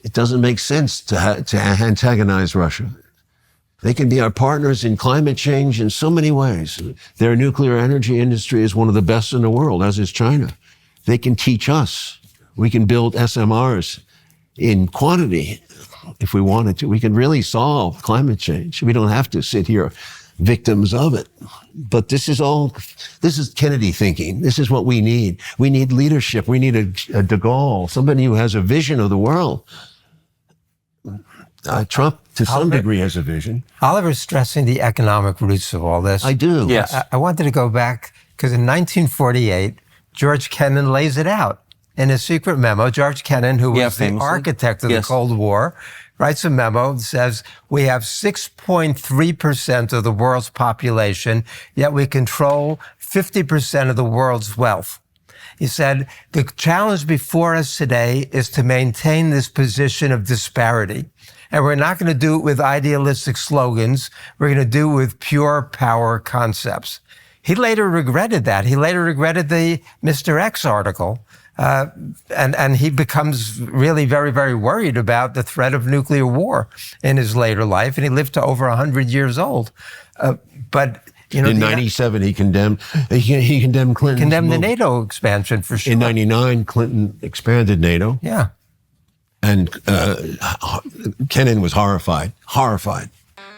it doesn't make sense to antagonize Russia. They can be our partners in climate change in so many ways. Their nuclear energy industry is one of the best in the world, as is China. They can teach us. We can build SMRs in quantity if we wanted to. We can really solve climate change. We don't have to sit here victims of it. But this is Kennedy thinking. This is what we need. We need leadership. We need a de Gaulle, somebody who has a vision of the world. Trump, to some degree, has a vision. Oliver's stressing the economic roots of all this. I do. Yes. I wanted to go back because in 1948, George Kennan lays it out. In a secret memo, George Kennan, who was the architect of the Cold War, writes a memo that says, we have 6.3% of the world's population, yet we control 50% of the world's wealth. He said, the challenge before us today is to maintain this position of disparity. And we're not going to do it with idealistic slogans. We're going to do it with pure power concepts. He later regretted that. He later regretted the Mr. X article. And he becomes really very, very worried about the threat of nuclear war in his later life. And he lived to over 100 years old. But in 97, he condemned Clinton. He condemned the NATO expansion for sure. In 99, Clinton expanded NATO. Yeah. And Kennan was horrified.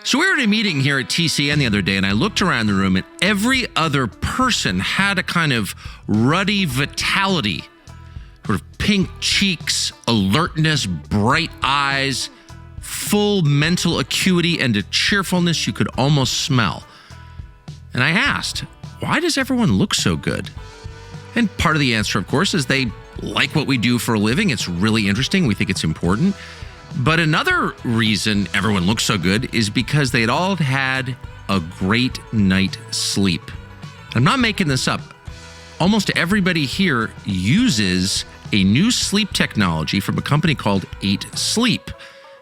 So we were at a meeting here at TCN the other day, and I looked around the room, and every other person had a kind of ruddy vitality, sort of pink cheeks, alertness, bright eyes, full mental acuity, and a cheerfulness you could almost smell. And I asked, why does everyone look so good? And part of the answer, of course, is they like what we do for a living. It's really interesting. We think it's important. But another reason everyone looks so good is because they'd all had a great night's sleep. I'm not making this up. Almost everybody here uses a new sleep technology from a company called 8 Sleep.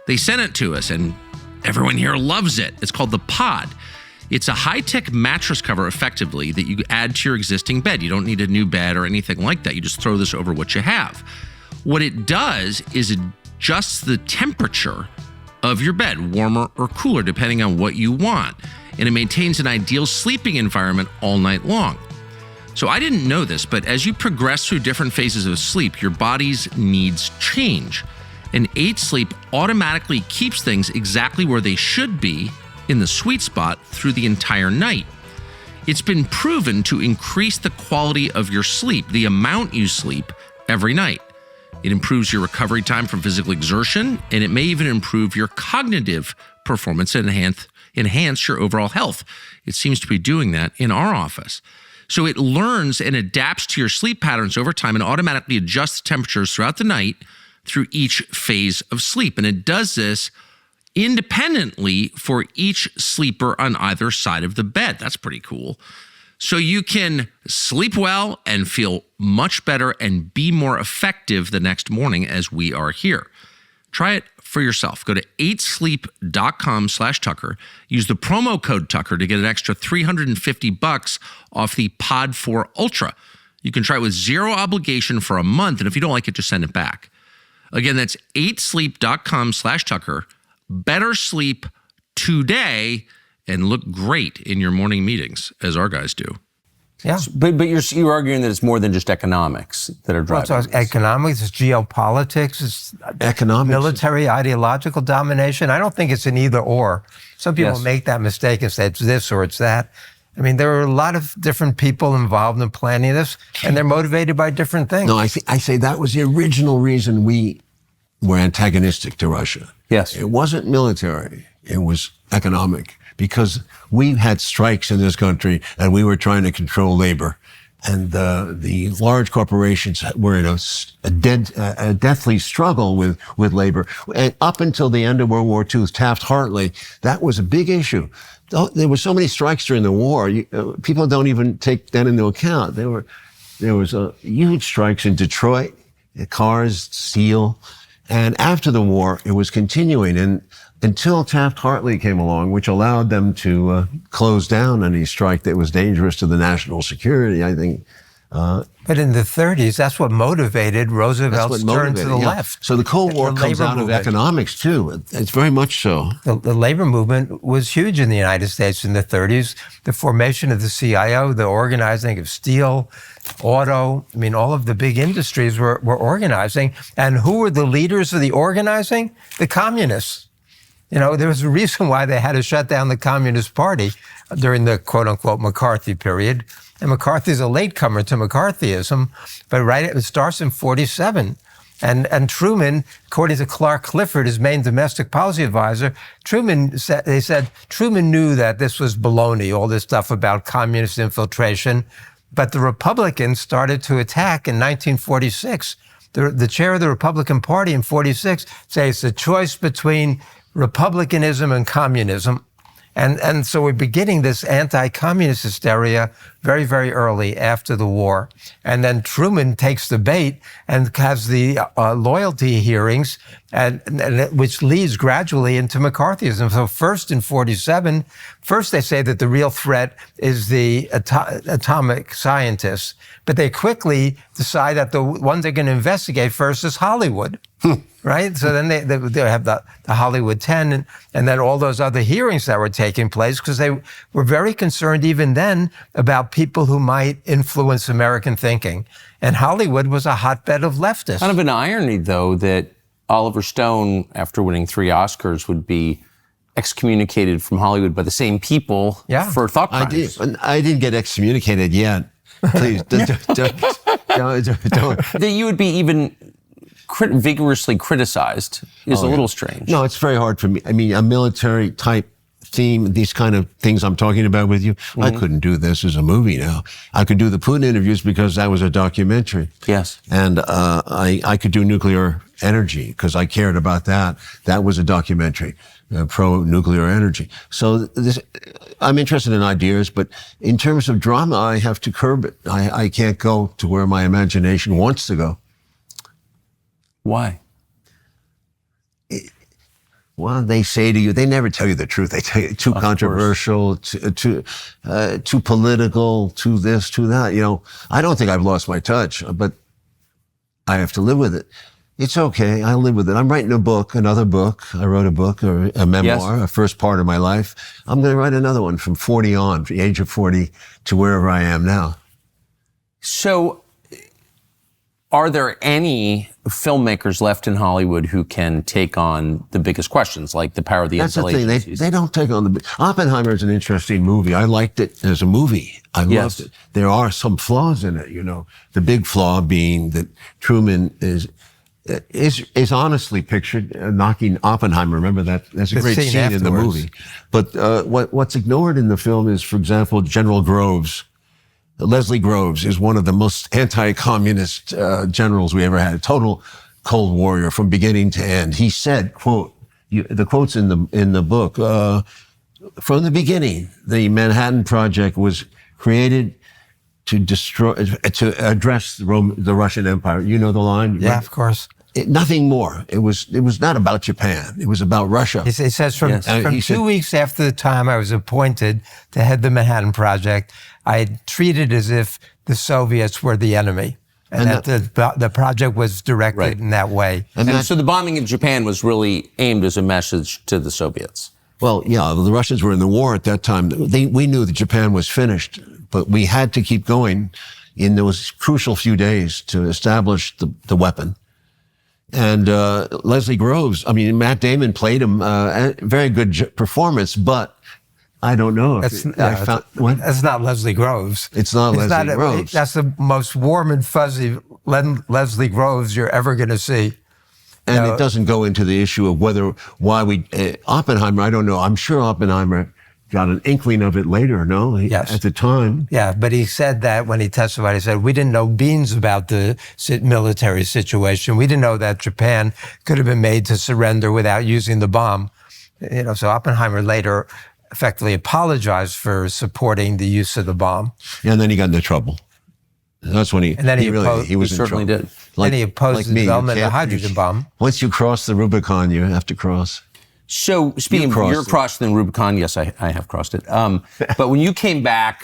They sent it to us, and everyone here loves it. It's called the Pod. It's a high-tech mattress cover, effectively, that you add to your existing bed. You don't need a new bed or anything like that. You just throw this over what you have. What it does is adjusts the temperature of your bed, warmer or cooler, depending on what you want. And it maintains an ideal sleeping environment all night long. So I didn't know this, but as you progress through different phases of sleep, your body's needs change. And 8 Sleep automatically keeps things exactly where they should be in the sweet spot through the entire night. It's been proven to increase the quality of your sleep, the amount you sleep every night. It improves your recovery time from physical exertion, and it may even improve your cognitive performance and enhance your overall health. It seems to be doing that in our office. So it learns and adapts to your sleep patterns over time and automatically adjusts temperatures throughout the night through each phase of sleep. And it does this independently for each sleeper on either side of the bed. That's pretty cool. So you can sleep well and feel much better and be more effective the next morning as we are here. Try it for yourself. Go to 8sleep.com/Tucker. Use the promo code Tucker to get an extra $350 off the Pod 4 Ultra. You can try it with zero obligation for a month, and if you don't like it, just send it back. Again, that's 8sleep.com/Tucker. Better sleep today and look great in your morning meetings, as our guys do. Yeah. But you're arguing that it's more than just economics that are driving So it's economics, it's geopolitics, it's Economics. military, ideological domination. I don't think it's an either or. Some people Yes. make that mistake and say it's this or it's that. I mean, there are a lot of different people involved in planning this, and they're motivated by different things. No, I say that was the original reason we were antagonistic to Russia. Yes. It wasn't military. It was economic, because we had strikes in this country and we were trying to control labor. And the large corporations were in a deathly struggle with labor. And up until the end of World War II with Taft-Hartley, that was a big issue. There were so many strikes during the war. People don't even take that into account. There was huge strikes in Detroit, cars, steel. And after the war, it was continuing. And until Taft-Hartley came along, which allowed them to close down any strike that was dangerous to the national security, I think. But in the 30s, that's what motivated Roosevelt's turn to the left. So the Cold War The comes labor out of movement. economics, too. It's very much so. The labor movement was huge in the United States in the 30s. The formation of the CIO, the organizing of steel, auto, I mean, all of the big industries were organizing. And who were the leaders of the organizing? The communists. You know, there was a reason why they had to shut down the Communist Party during the quote-unquote McCarthy period. And McCarthy's a latecomer to McCarthyism, but it starts in 47. And Truman, according to Clark Clifford, his main domestic policy advisor, Truman knew that this was baloney, all this stuff about communist infiltration. But the Republicans started to attack in 1946. The chair of the Republican Party in 46 said it's a choice between republicanism and communism. And so we're beginning this anti-communist hysteria very, very early after the war. And then Truman takes the bait and has the loyalty hearings, and which leads gradually into McCarthyism. So first in 47, they say that the real threat is the atomic scientists. But they quickly decide that the one they're going to investigate first is Hollywood. Right? So then they have the Hollywood 10 and then all those other hearings that were taking place, because they were very concerned even then about people who might influence American thinking. And Hollywood was a hotbed of leftists. Kind of an irony, though, that Oliver Stone, after winning 3 Oscars, would be excommunicated from Hollywood by the same people for thought crimes. I didn't get excommunicated yet. Please, don't. That you would be even vigorously criticized is a little strange. No, it's very hard for me. I mean, a military type theme, these kind of things I'm talking about with you, I couldn't do this as a movie now. I could do the Putin interviews because that was a documentary. Yes. And I could do nuclear energy because I cared about that. That was a documentary, pro-nuclear energy. So I'm interested in ideas, but in terms of drama, I have to curb it. I can't go to where my imagination wants to go. Why? Well, they say to you, they never tell you the truth. They tell you too controversial, too political, too this, too that. You know, I don't think I've lost my touch, but I have to live with it. It's okay. I live with it. I'm writing a book, another book. I wrote a book, or a memoir, a first part of my life. I'm going to write another one from 40 on, from the age of 40 to wherever I am now. So, are there any filmmakers left in Hollywood who can take on the biggest questions, like the power of the That's the thing. agencies? They don't take on Oppenheimer is an interesting movie. I liked it as a movie. I loved it. There are some flaws in it, you know. The big flaw being that Truman is honestly pictured knocking Oppenheimer. Remember that? That's a great scene in the movie. But what's ignored in the film is, for example, General Groves. Leslie Groves is one of the most anti-communist generals we ever had, a total Cold Warrior from beginning to end. He said, quote, the quote's in the book, from the beginning, the Manhattan Project was created to address the Russian Empire. You know the line? Yeah, right? of course. Nothing more. It was not about Japan. It was about Russia. He says from 2 weeks after the time I was appointed to head the Manhattan Project, I had treated as if the Soviets were the enemy, and that the project was directed in that way. And so the bombing in Japan was really aimed as a message to the Soviets. Well, yeah, the Russians were in the war at that time. We knew that Japan was finished, but we had to keep going in those crucial few days to establish the weapon. And Leslie Groves, I mean, Matt Damon played him, very good performance, but I don't know. That's not Leslie Groves. It's not Leslie Groves. That's the most warm and fuzzy Leslie Groves you're ever going to see. And it doesn't go into the issue of Oppenheimer, I don't know. I'm sure Oppenheimer got an inkling of it later, no? Yes. At the time. Yeah, but he said that when he testified, he said, we didn't know beans about the military situation. We didn't know that Japan could have been made to surrender without using the bomb. You know, so Oppenheimer later effectively apologized for supporting the use of the bomb. Yeah, and then he got into trouble. That's when he was in certainly trouble. did. And he opposed the development of the hydrogen bomb. Once you cross the Rubicon, you have to cross. So speaking of you're crossing the Rubicon, yes, I have crossed it. But when you came back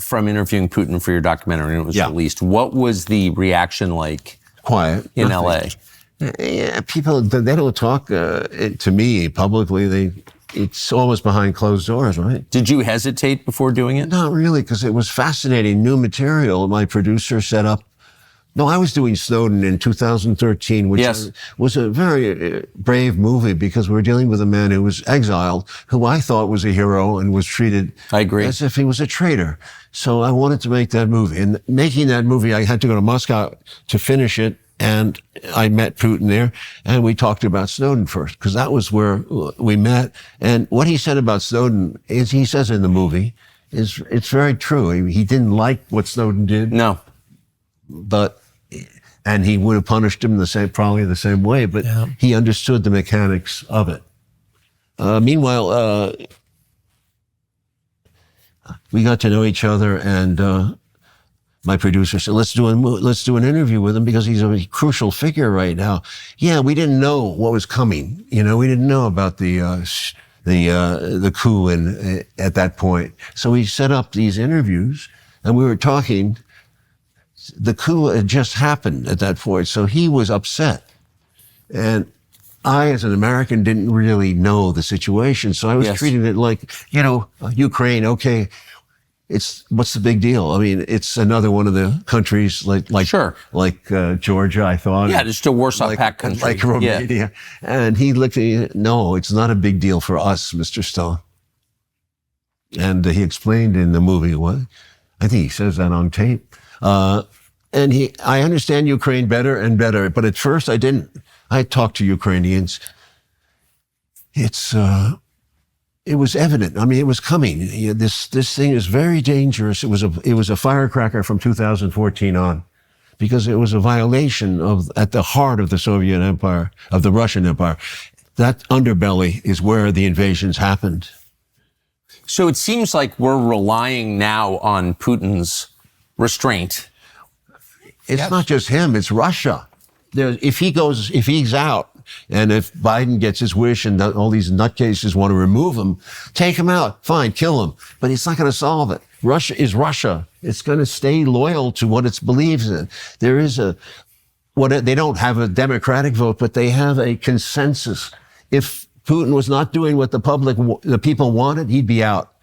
from interviewing Putin for your documentary and it was released, what was the reaction like? Quiet. In LA? Yeah, people, they don't talk to me publicly. It's almost behind closed doors, right? Did you hesitate before doing it? Not really, because it was fascinating, new material. My producer set up. No, I was doing Snowden in 2013, which was a very brave movie because we were dealing with a man who was exiled, who I thought was a hero and was treated as if he was a traitor. So I wanted to make that movie. And making that movie, I had to go to Moscow to finish it. And I met Putin there, and we talked about Snowden first, because that was where we met. And what he said about Snowden is, he says in the movie, it's very true. He didn't like what Snowden did. No. And he would have punished him probably the same way, but he understood the mechanics of it. Meanwhile, we got to know each other, and my producer said, let's do an interview with him because he's a crucial figure right now. Yeah, we didn't know what was coming. You know, we didn't know about the coup at that point. So we set up these interviews, and we were talking. The coup had just happened at that point, so he was upset. And I, as an American, didn't really know the situation, so I was treating it like, Ukraine, okay, what's the big deal? I mean, it's another one of the countries like Georgia, I thought. Yeah, just a Warsaw Pact country. Like Romania. Yeah. And he looked at me, no, it's not a big deal for us, Mr. Stone. And he explained in the movie, I think he says that on tape. And I understand Ukraine better and better, but at first I didn't. I talked to Ukrainians. It's it was evident. I mean, it was coming. This thing is very dangerous. It was a firecracker from 2014 on, because it was a violation at the heart of the Soviet Empire, of the Russian Empire. That underbelly is where the invasions happened. So it seems like we're relying now on Putin's restraint. It's not just him, it's Russia. If he's out, and if Biden gets his wish and all these nutcases want to remove him, take him out, fine, kill him. But it's not going to solve it. Russia is Russia. It's going to stay loyal to what it believes in. They don't have a democratic vote, but they have a consensus. If Putin was not doing what the people wanted, he'd be out.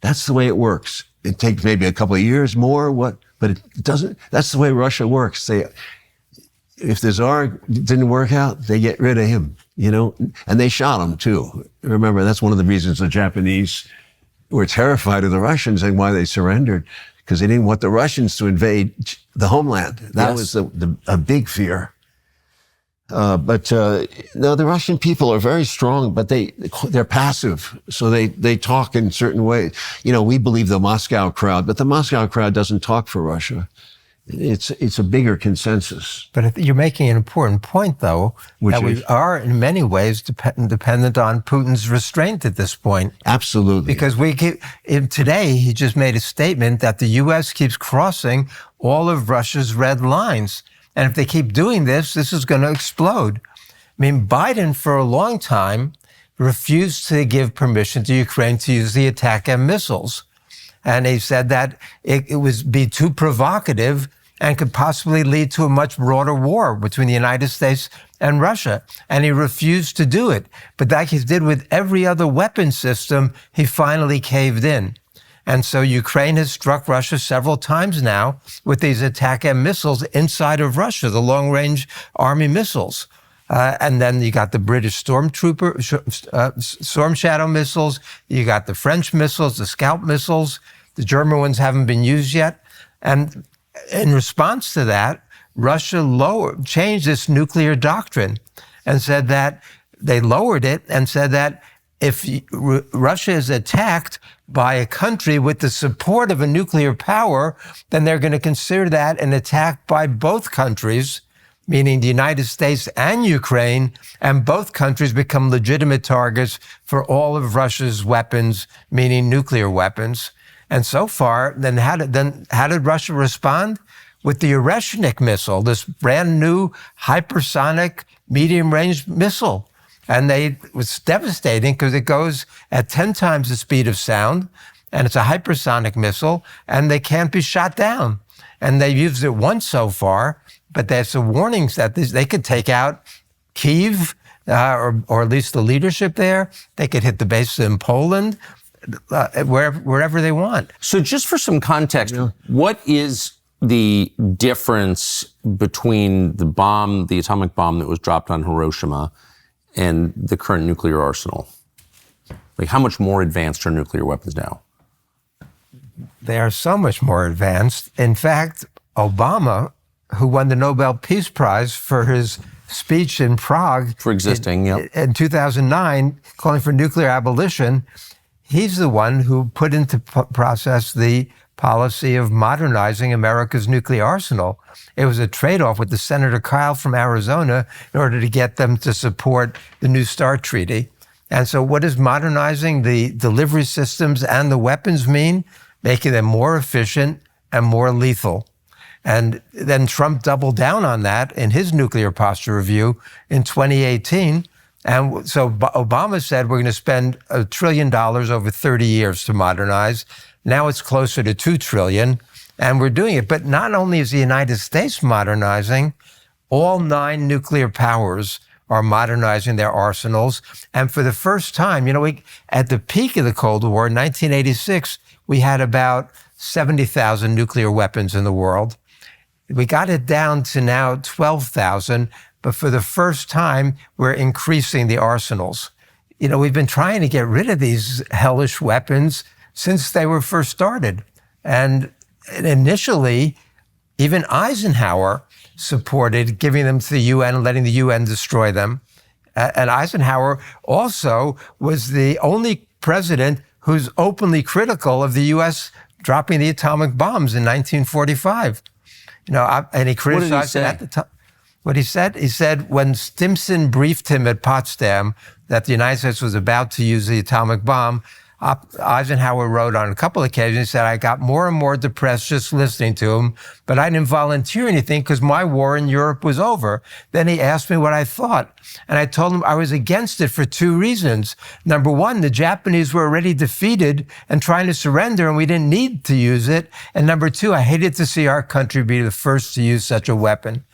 That's the way it works. It takes maybe a couple of years more, but it doesn't. That's the way Russia works. If the Tsar didn't work out, they get rid of him, and they shot him too. Remember, that's one of the reasons the Japanese were terrified of the Russians and why they surrendered, because they didn't want the Russians to invade the homeland. That was a big fear. No, the Russian people are very strong, but they're passive. So they talk in certain ways. We believe the Moscow crowd, but the Moscow crowd doesn't talk for Russia. It's a bigger consensus. But you're making an important point, though, that we are in many ways dependent on Putin's restraint at this point. Absolutely. Because today he just made a statement that the U.S. keeps crossing all of Russia's red lines. And if they keep doing this is going to explode. I mean, Biden, for a long time, refused to give permission to Ukraine to use the ATACMS missiles. And he said that it would be too provocative and could possibly lead to a much broader war between the United States and Russia. And he refused to do it. But like he did with every other weapon system, he finally caved in. And so Ukraine has struck Russia several times now with these ATACMS missiles inside of Russia, the long-range army missiles. And then you got the British Storm Shadow missiles. You got the French missiles, the Scalp missiles. The German ones haven't been used yet. And in response to that, Russia changed its nuclear doctrine and said that they lowered it and said that if Russia is attacked by a country with the support of a nuclear power, then they're going to consider that an attack by both countries, meaning the United States and Ukraine, and both countries become legitimate targets for all of Russia's weapons, meaning nuclear weapons. And so far, then how did Russia respond? With the Origins missile, this brand new hypersonic medium-range missile. And it was devastating because it goes at 10 times the speed of sound, and it's a hypersonic missile, and they can't be shot down. And they've used it once so far, but there's some warnings that they could take out Kyiv, or at least the leadership there. They could hit the base in Poland, wherever they want. So just for some context, what is the difference between the atomic bomb that was dropped on Hiroshima and the current nuclear arsenal? Like, how much more advanced are nuclear weapons now? They are so much more advanced. In fact, Obama, who won the Nobel Peace Prize for his speech in Prague in 2009, calling for nuclear abolition, he's the one who put into process the policy of modernizing America's nuclear arsenal. It was a trade-off with the Senator Kyle from Arizona in order to get them to support the New START Treaty. And so what does modernizing the delivery systems and the weapons mean? Making them more efficient and more lethal. And then Trump doubled down on that in his nuclear posture review in 2018. And so Obama said, we're going to spend $1 trillion over 30 years to modernize. Now it's closer to $2 trillion, and we're doing it. But not only is the United States modernizing, all 9 nuclear powers are modernizing their arsenals. And for the first time, at the peak of the Cold War in 1986, we had about 70,000 nuclear weapons in the world. We got it down to now 12,000, but for the first time, we're increasing the arsenals. We've been trying to get rid of these hellish weapons since they were first started. And initially, even Eisenhower supported giving them to the UN and letting the UN destroy them. And Eisenhower also was the only president who's openly critical of the U.S. dropping the atomic bombs in 1945. And he criticized it at the time. What he said when Stimson briefed him at Potsdam that the United States was about to use the atomic bomb, Eisenhower wrote on a couple of occasions, he said, I got more and more depressed just listening to him, but I didn't volunteer anything because my war in Europe was over. Then he asked me what I thought. And I told him I was against it for two reasons. Number one, the Japanese were already defeated and trying to surrender, and we didn't need to use it. And number two, I hated to see our country be the first to use such a weapon.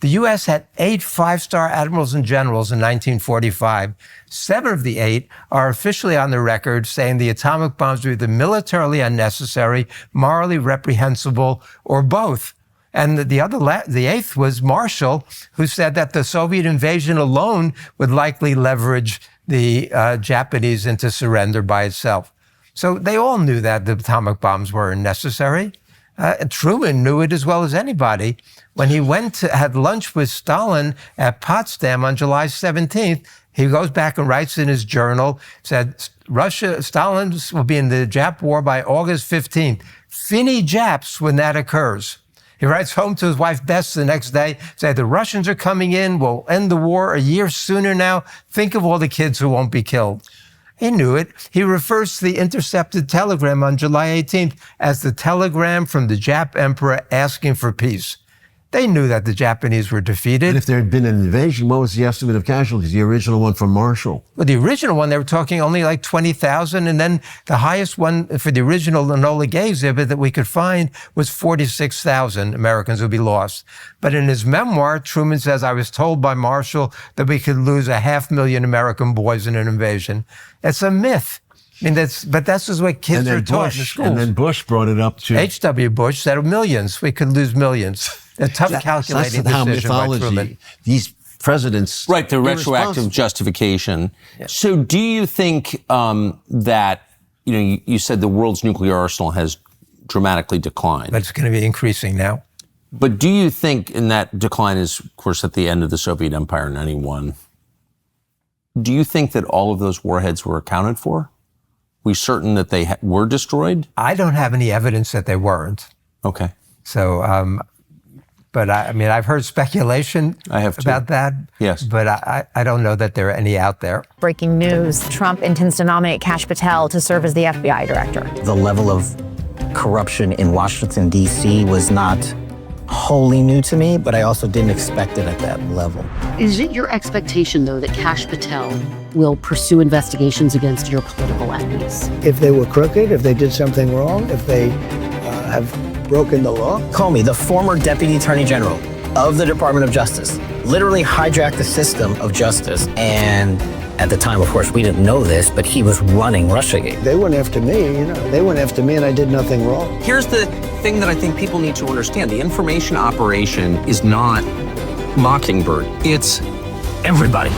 The U.S. had 8 5-star admirals and generals in 1945. 7 of the 8 are officially on the record saying the atomic bombs were either militarily unnecessary, morally reprehensible, or both. And the 8th was Marshall, who said that the Soviet invasion alone would likely leverage the Japanese into surrender by itself. So they all knew that the atomic bombs were unnecessary. Truman knew it as well as anybody. When he had lunch with Stalin at Potsdam on July 17th, he goes back and writes in his journal, said, Stalin will be in the Jap war by August 15th. Fini Japs when that occurs. He writes home to his wife Bess the next day, said, the Russians are coming in, we'll end the war a year sooner now. Think of all the kids who won't be killed. He knew it. He refers to the intercepted telegram on July 18th as the telegram from the Jap emperor asking for peace. They knew that the Japanese were defeated. And if there had been an invasion, what was the estimate of casualties? The original one from Marshall. Well, the original one, they were talking only like 20,000. And then the highest one for the original Enola Gay exhibit that we could find was 46,000 Americans would be lost. But in his memoir, Truman says, I was told by Marshall that we could lose 500,000 American boys in an invasion. It's a myth. I mean, that's just what kids are taught in the schools. And then Bush brought it up to... H.W. Bush said millions. We could lose millions. A tough calculating decision by Truman. These presidents... Right, the retroactive justification. Yeah. So do you think that, you said the world's nuclear arsenal has dramatically declined. But it's going to be increasing now. But do you think, and that decline is, of course, at the end of the Soviet Empire in 1991, do you think that all of those warheads were accounted for? We certain that they were destroyed? I don't have any evidence that they weren't. Okay. So, but I've heard speculation about that. Yes. But I don't know that there are any out there. Breaking news, Trump intends to nominate Kash Patel to serve as the FBI director. The level of corruption in Washington, D.C. was not wholly new to me, but I also didn't expect it at that level. Is it your expectation, though, that Kash Patel will pursue investigations against your political enemies? If they were crooked, if they did something wrong, if they have broken the law? Comey, the former Deputy Attorney General of the Department of Justice, literally hijacked the system of justice. And at the time, of course, we didn't know this, but he was running Russiagate. They went after me, they went after me and I did nothing wrong. Here's the thing that I think people need to understand. The information operation is not Mockingbird. It's everybody.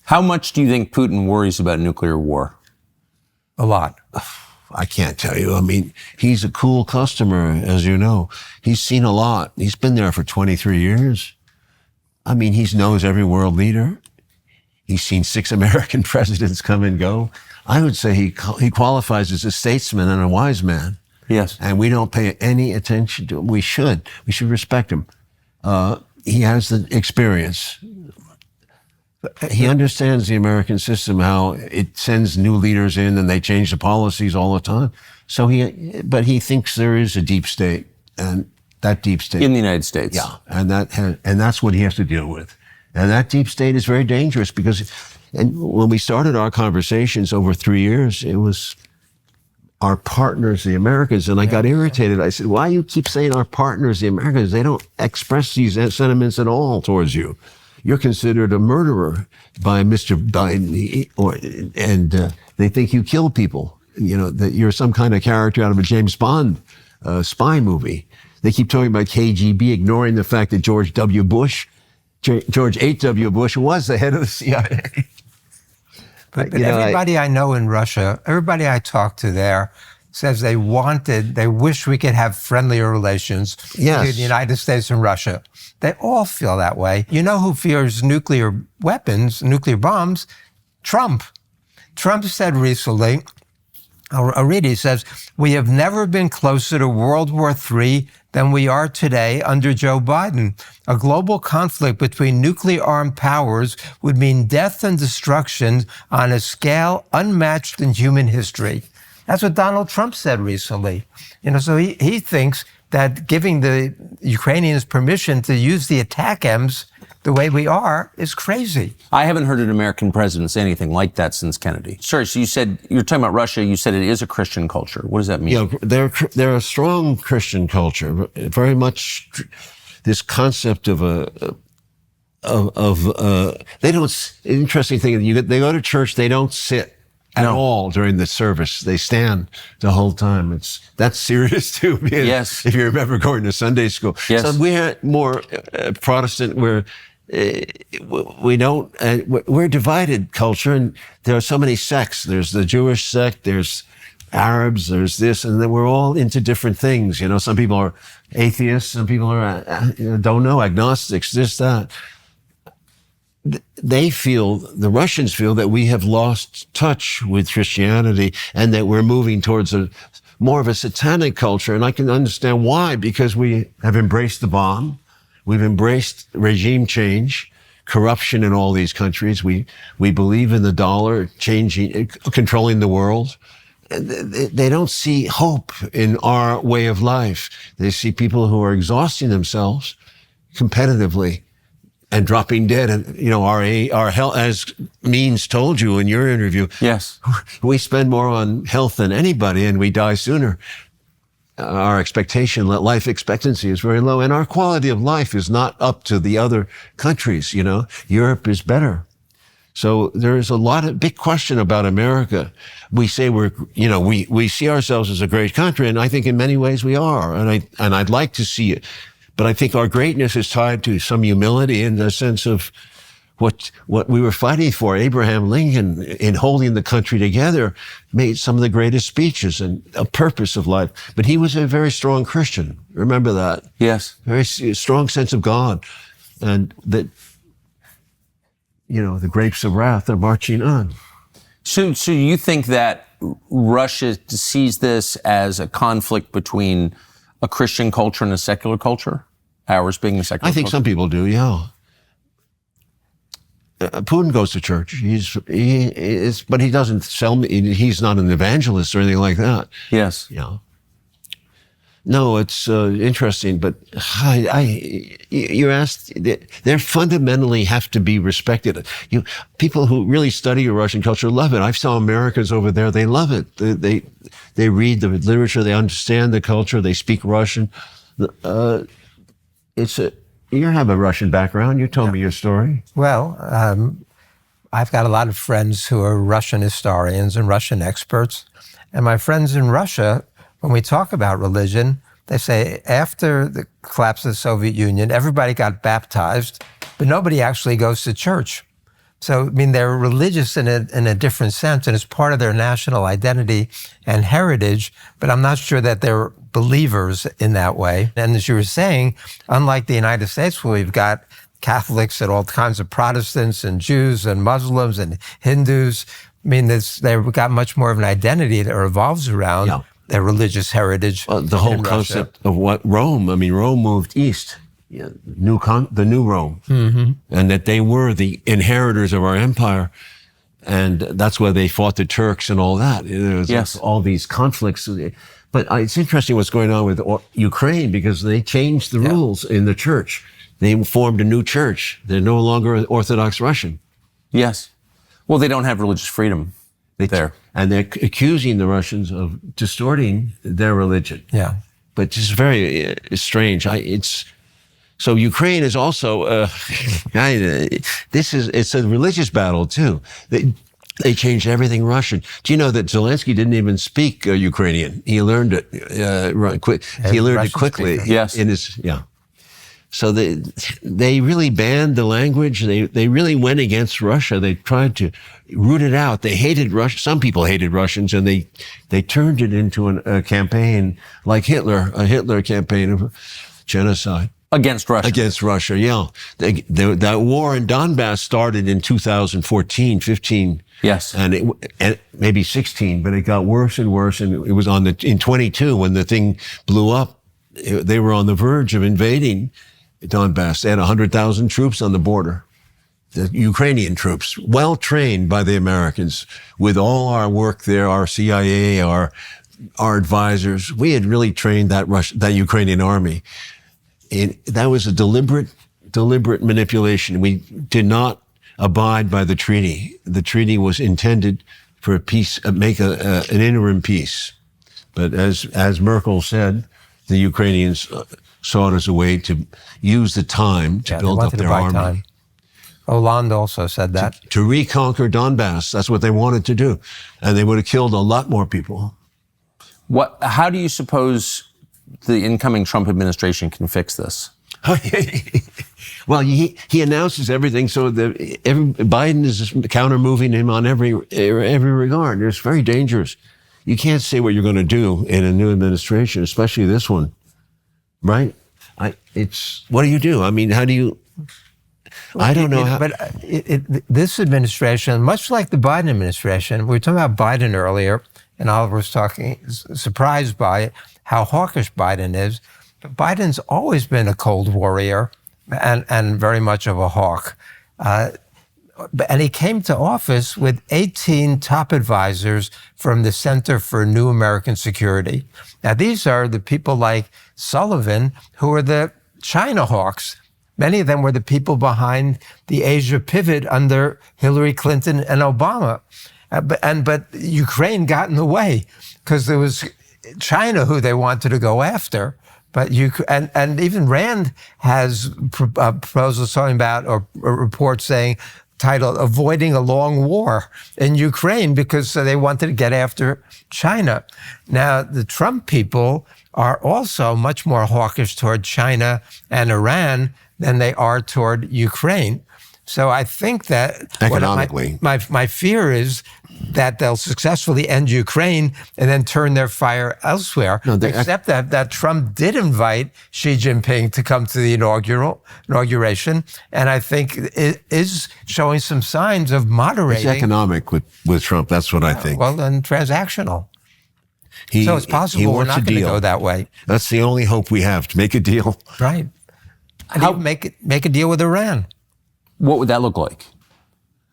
How much do you think Putin worries about nuclear war? A lot. I can't tell you. I mean, he's a cool customer, as you know. He's seen a lot. He's been there for 23 years. I mean, he knows every world leader. He's seen 6 American presidents come and go. I would say he qualifies as a statesman and a wise man. Yes. And we don't pay any attention to him. We should respect him. He has the experience. He understands the American system, how it sends new leaders in and they change the policies all the time. But he thinks there is a deep state, and that deep state in the United States. Yeah, and that's what he has to deal with. And that deep state is very dangerous because, and when we started our conversations over 3 years, it was our partners, the Americans, and I got irritated. I said, "Why you keep saying our partners, the Americans? They don't express these sentiments at all towards you. You're considered a murderer by Mr. Biden, and they think you kill people. That you're some kind of character out of a James Bond spy movie. They keep talking about KGB, ignoring the fact that George H.W. Bush was the head of the CIA. But everybody I know in Russia, everybody I talk to there, says they wish we could have friendlier relations Yes. between the United States and Russia. They all feel that way. You know who fears nuclear weapons, nuclear bombs? Trump. Trump said recently, I'll read it, he says, "We have never been closer to World War III than we are today under Joe Biden. A global conflict between nuclear-armed powers would mean death and destruction on a scale unmatched in human history." That's what Donald Trump said recently. So he thinks that giving the Ukrainians permission to use the ATACMS the way we are is crazy. I haven't heard an American president say anything like that since Kennedy. Sorry, so you're talking about Russia, you said it is a Christian culture. What does that mean? They're a strong Christian culture, very much this concept of they don't, interesting thing, they go to church, they don't sit at all during the service. They stand the whole time. That's serious too. Yes. If you remember going to Sunday school. Yes. So we had more Protestant where we don't, we're a divided culture, and there are so many sects. There's the Jewish sect, there's Arabs, there's this, and then we're all into different things. Some people are atheists, some people are, don't know, agnostics, this, that. The Russians feel that we have lost touch with Christianity and that we're moving towards more of a satanic culture. And I can understand why, because we have embraced the bomb. We've embraced regime change, corruption in all these countries. We believe in the dollar controlling the world. They don't see hope in our way of life. They see people who are exhausting themselves competitively and dropping dead. And, our health, as Means told you in your interview. Yes. We spend more on health than anybody and we die sooner. Our life expectancy is very low, and our quality of life is not up to the other countries. Europe is better. So there is a big question about America. We say we see ourselves as a great country, and I think in many ways we are, and I'd like to see it. But I think our greatness is tied to some humility in the sense of what we were fighting for. Abraham Lincoln, in holding the country together, made some of the greatest speeches and a purpose of life. But he was a very strong Christian. Remember that? Yes. Very strong sense of God. And that, the grapes of wrath are marching on. So you think that Russia sees this as a conflict between a Christian culture and a secular culture? Ours being the secular culture? I think some people do, yeah. Putin goes to church. But he doesn't he's not an evangelist or anything like that. Yes. Yeah. No, it's interesting, but you're asked, they fundamentally have to be respected. People who really study Russian culture love it. I saw Americans over there, they love it. They read the literature, they understand the culture, they speak Russian. You have a Russian background. You told me your story. Well, I've got a lot of friends who are Russian historians and Russian experts. And my friends in Russia, when we talk about religion, they say after the collapse of the Soviet Union, everybody got baptized, but nobody actually goes to church. So, they're religious in a different sense, and it's part of their national identity and heritage, but I'm not sure that they're believers in that way. And as you were saying, unlike the United States, where we've got Catholics and all kinds of Protestants and Jews and Muslims and Hindus, they've got much more of an identity that revolves around their religious heritage. The whole concept of what Rome moved east. The new Rome, and that they were the inheritors of our empire, and that's why they fought the Turks and all that. Yes, all these conflicts. But it's interesting what's going on with Ukraine, because they changed the rules in the church. They formed a new church. They're no longer Orthodox Russian. Yes. Well, they don't have religious freedom there, and they're accusing the Russians of distorting their religion. Yeah, but it's very strange. So Ukraine is also, it's a religious battle too. They changed everything Russian. Do you know that Zelensky didn't even speak Ukrainian? He learned it quick. He learned it quickly. Yes. So they really banned the language. They really went against Russia. They tried to root it out. They hated Russia. Some people hated Russians, and they turned it into a campaign like Hitler, a Hitler campaign of genocide. Against Russia. Against Russia, yeah. That war in Donbass started in 2014, 15. Yes. And maybe 16, but it got worse and worse. And it was in 22 when the thing blew up. They were on the verge of invading Donbass. They had 100,000 troops on the border. The Ukrainian troops, well trained by the Americans, with all our work there, our CIA, our advisors. We had really trained that Ukrainian army. That was a deliberate manipulation. We did not abide by the treaty. The treaty was intended for a peace, make an interim peace. But as Merkel said, the Ukrainians saw it as a way to use the time to build up their army. Time. Hollande also said that. To reconquer Donbass. That's what they wanted to do. And they would have killed a lot more people. How do you suppose the incoming Trump administration can fix this? Well, he announces everything, so Biden is counter-moving him on every regard. It's very dangerous. You can't say what you're going to do in a new administration, especially this one, right? What do you do? I mean, how do you? I don't know how. But this administration, much like the Biden administration, we were talking about Biden earlier, and Oliver was surprised by how hawkish Biden is. But Biden's always been a cold warrior and very much of a hawk. And he came to office with 18 top advisors from the Center for New American Security. Now, these are the people like Sullivan, who are the China hawks. Many of them were the people behind the Asia pivot under Hillary Clinton and Obama. But Ukraine got in the way because there was China who they wanted to go after. But and even Rand has proposals talking about, or reports saying, titled "Avoiding a Long War in Ukraine," because they wanted to get after China. Now, the Trump people are also much more hawkish toward China and Iran than they are toward Ukraine. So I think that economically, my fear is that they'll successfully end Ukraine and then turn their fire elsewhere. No, except that Trump did invite Xi Jinping to come to the inauguration, and I think it is showing some signs of moderating. It's economic with Trump. That's what I think. Well, and transactional. So it's possible we're not going to go that way. That's the only hope we have, to make a deal. Right. How make a deal with Iran? What would that look like?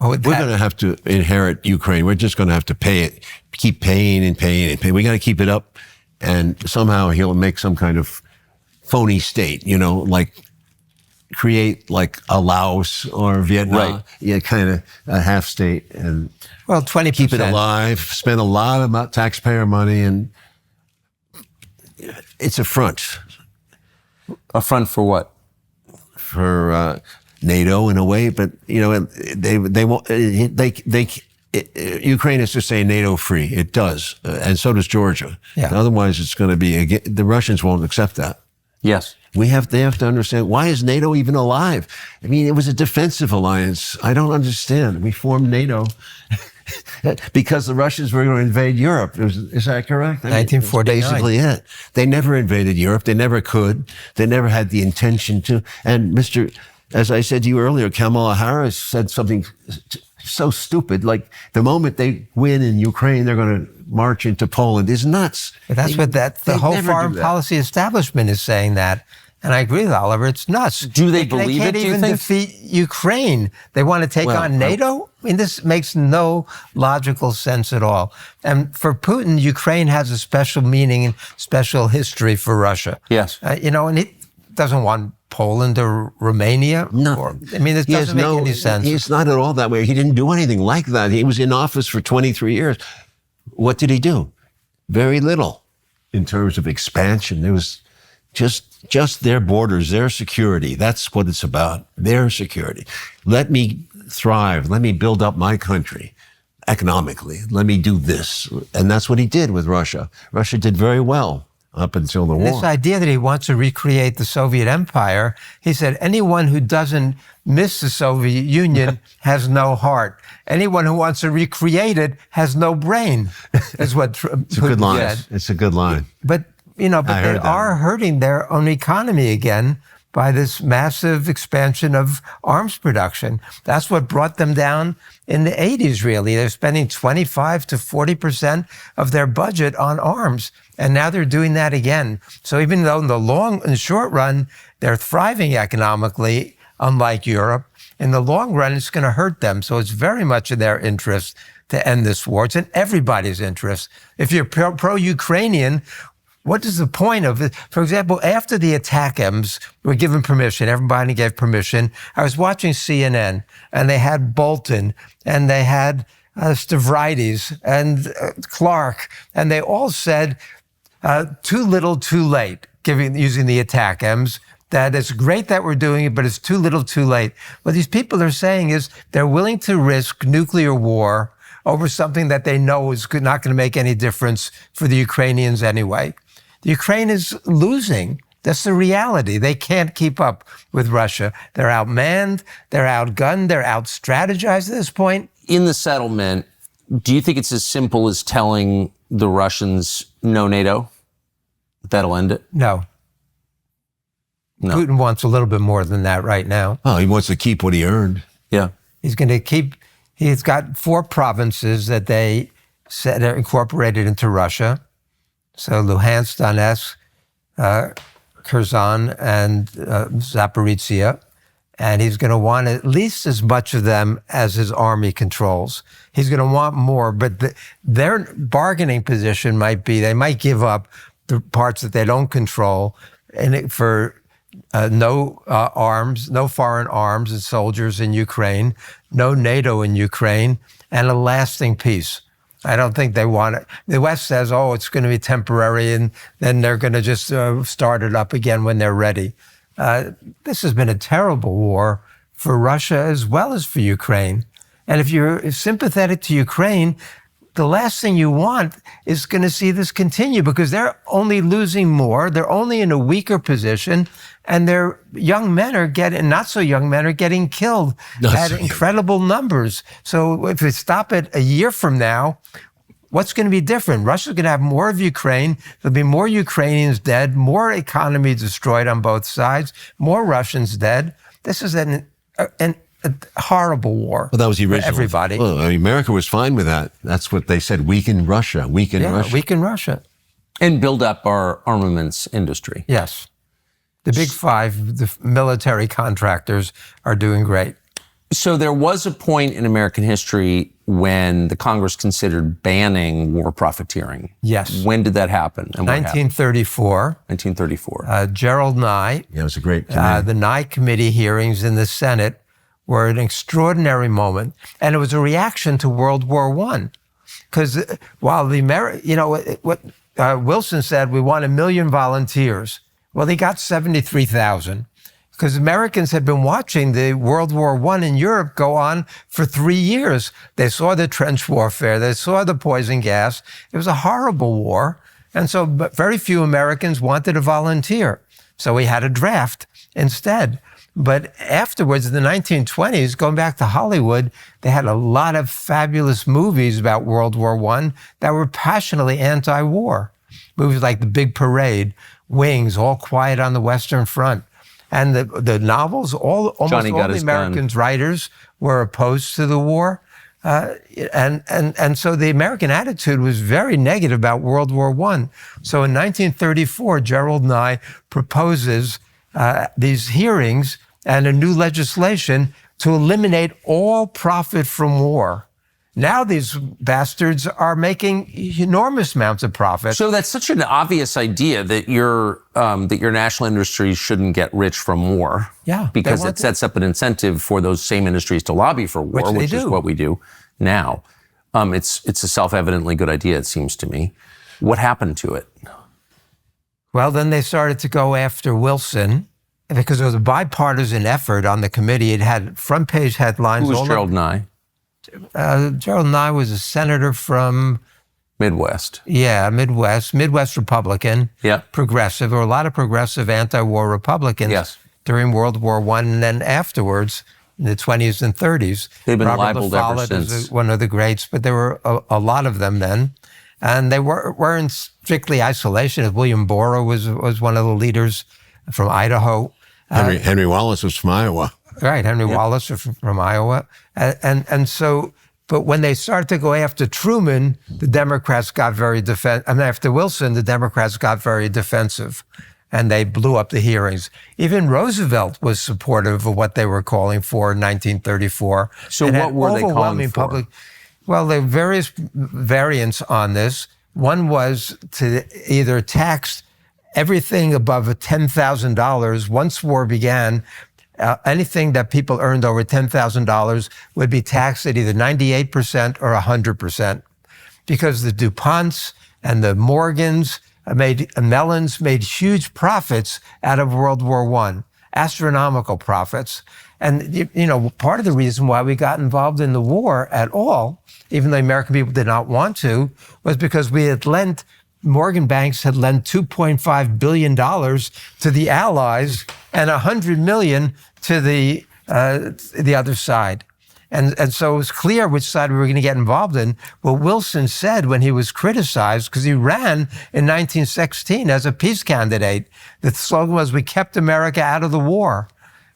We're going to have to inherit Ukraine. We're just going to have to pay it, keep paying and paying and paying. We got to keep it up, and somehow he'll make some kind of phony state, like create like a Laos or Vietnam, right? Yeah, kind of a half state, and 20%. Keep it alive. Spend a lot of taxpayer money, and it's a front. A front for what? For NATO in a way, but they won't. Ukraine is to say NATO free. It does, and so does Georgia. Yeah. Otherwise, it's going to be the Russians won't accept that. Yes, they have to understand, why is NATO even alive? I mean, it was a defensive alliance. I don't understand. We formed NATO because the Russians were going to invade Europe. Is that correct? 1949. Basically it. They never invaded Europe. They never could. They never had the intention to. And as I said to you earlier, Kamala Harris said something so stupid, like the moment they win in Ukraine, they're going to march into Poland. It's nuts. But that's the whole foreign policy establishment is saying that. And I agree with Oliver, it's nuts. Do they believe it, do you think? They can't even defeat Ukraine. They want to take on NATO? I mean, this makes no logical sense at all. And for Putin, Ukraine has a special meaning and special history for Russia. Yes. And he doesn't want Poland or Romania. No. It doesn't make any sense. He's not at all that way. He didn't do anything like that. He was in office for 23 years. What did he do? Very little in terms of expansion. There was just their borders, their security. That's what it's about, their security. Let me thrive. Let me build up my country economically. Let me do this. And that's what he did with Russia. Russia did very well up until the war. This idea that he wants to recreate the Soviet Empire, he said, anyone who doesn't miss the Soviet Union has no heart. Anyone who wants to recreate it has no brain, is what It's a good line. said. It's a good line. But, they are hurting their own economy again by this massive expansion of arms production. That's what brought them down in the 80s, really. They're spending 25 to 40% of their budget on arms. And now they're doing that again. So even though in the short run, they're thriving economically, unlike Europe, in the long run, it's going to hurt them. So it's very much in their interest to end this war. It's in everybody's interest. If you're pro-Ukrainian, what is the point of it? For example, after the ATACMS were given permission, everybody gave permission. I was watching CNN, and they had Bolton, and they had Stavridis, and Clark, and they all said, too little, too late, using the ATACMS, that it's great that we're doing it, but it's too little, too late. What these people are saying is they're willing to risk nuclear war over something that they know is not going to make any difference for the Ukrainians anyway. The Ukraine is losing. That's the reality. They can't keep up with Russia. They're outmanned, they're outgunned, they're outstrategized at this point. In the settlement, do you think it's as simple as telling the Russians no NATO? That'll end it? No. Putin wants a little bit more than that right now. Oh, he wants to keep what he earned. Yeah. He's going to keep, he's got 4 provinces that they said are incorporated into Russia. So Luhansk, Donetsk, Kherson, and Zaporizhia. And he's going to want at least as much of them as his army controls. He's going to want more, but their bargaining position might be they might give up the parts that they don't control for no arms, no foreign arms and soldiers in Ukraine, no NATO in Ukraine, and a lasting peace. I don't think they want it. The West says, oh, it's going to be temporary, and then they're going to just start it up again when they're ready. This has been a terrible war for Russia as well as for Ukraine. And if you're sympathetic to Ukraine, the last thing you want is going to see this continue because they're only losing more. They're only in a weaker position, and their young men are getting, not so young men are getting killed at incredible numbers. So if we stop it a year from now, what's going to be different? Russia's going to have more of Ukraine. There'll be more Ukrainians dead, more economy destroyed on both sides, more Russians dead. This is a horrible war. Well, that was the original. For everybody. Well, I mean, America was fine with that. That's what they said. Weaken Russia. Weaken Russia. Weaken Russia. And build up our armaments industry. Yes. The big 5, the military contractors, are doing great. So there was a point in American history when the Congress considered banning war profiteering. Yes. When did that happen? And 1934. 1934. Gerald Nye. Yeah, it was a great committee. The Nye committee hearings in the Senate were an extraordinary moment. And it was a reaction to World War I. Because while Wilson said, we want 1 million volunteers. Well, they got 73,000 because Americans had been watching the World War I in Europe go on for 3 years. They saw the trench warfare. They saw the poison gas. It was a horrible war. And so very few Americans wanted to volunteer. So we had a draft instead. But afterwards, in the 1920s, going back to Hollywood, they had a lot of fabulous movies about World War I that were passionately anti-war. Movies like The Big Parade, Wings, All Quiet on the Western Front. And the novels, almost all the Americans' writers were opposed to the war. And so the American attitude was very negative about World War I. So in 1934, Gerald Nye proposes these hearings and a new legislation to eliminate all profit from war. Now these bastards are making enormous amounts of profit. So that's such an obvious idea that your national industries shouldn't get rich from war. Yeah, because it sets up an incentive for those same industries to lobby for war, which is what we do now. It's a self-evidently good idea, it seems to me. What happened to it? Well, then they started to go after Wilson because it was a bipartisan effort on the committee. It had front page headlines. Who was Gerald Nye? Gerald Nye was a senator from Midwest. Yeah, Midwest Republican, Yeah. progressive. There were a lot of progressive anti-war Republicans Yes. during World War I and then afterwards in the 20s and 30s. They've been Robert libeled La ever Follette is since. one of the greats, but there were a lot of them then. And they weren't strictly isolationist. William Borah was one of the leaders from Idaho. Henry Wallace was from Iowa. Right, Henry Wallace from Iowa. And so, but when they started to go after Truman, the Democrats got very after Wilson, the Democrats got very defensive, and they blew up the hearings. Even Roosevelt was supportive of what they were calling for in 1934. So what were they calling for? Well, there were various variants on this. One was to either tax everything above $10,000 once war began. Anything that people earned over $10,000 would be taxed at either 98% or 100%, because the DuPonts and the Morgans Mellons made huge profits out of World War I, astronomical profits. And, you know, part of the reason why we got involved in the war at all, even though American people did not want to, was because Morgan banks had lent $2.5 billion to the Allies and $100 million to the other side. And so it was clear which side we were going to get involved in. What Wilson said when he was criticized, because he ran in 1916 as a peace candidate, the slogan was, "We kept America out of the war."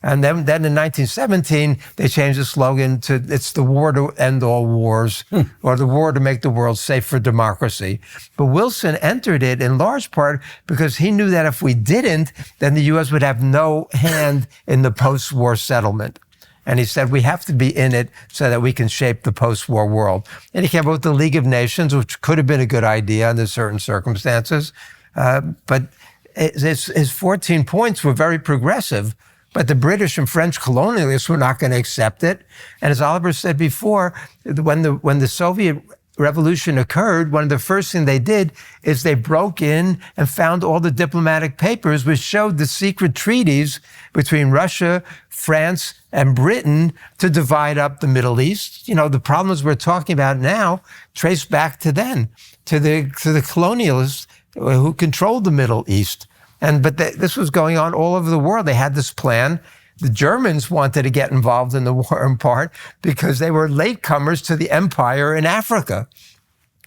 And then in 1917, they changed the slogan to, "It's the war to end all wars," or "the war to make the world safe for democracy." But Wilson entered it in large part because he knew that if we didn't, then the U.S. would have no hand in the post-war settlement. And he said, we have to be in it so that we can shape the post-war world. And he came up with the League of Nations, which could have been a good idea under certain circumstances. But his 14 points were very progressive. But the British and French colonialists were not going to accept it. And as Oliver said before, when the Soviet Revolution occurred, one of the first things they did is they broke in and found all the diplomatic papers which showed the secret treaties between Russia, France, and Britain to divide up the Middle East. You know, the problems we're talking about now trace back to then, to the colonialists who controlled the Middle East. But this was going on all over the world. They had this plan. The Germans wanted to get involved in the war in part because they were latecomers to the empire in Africa.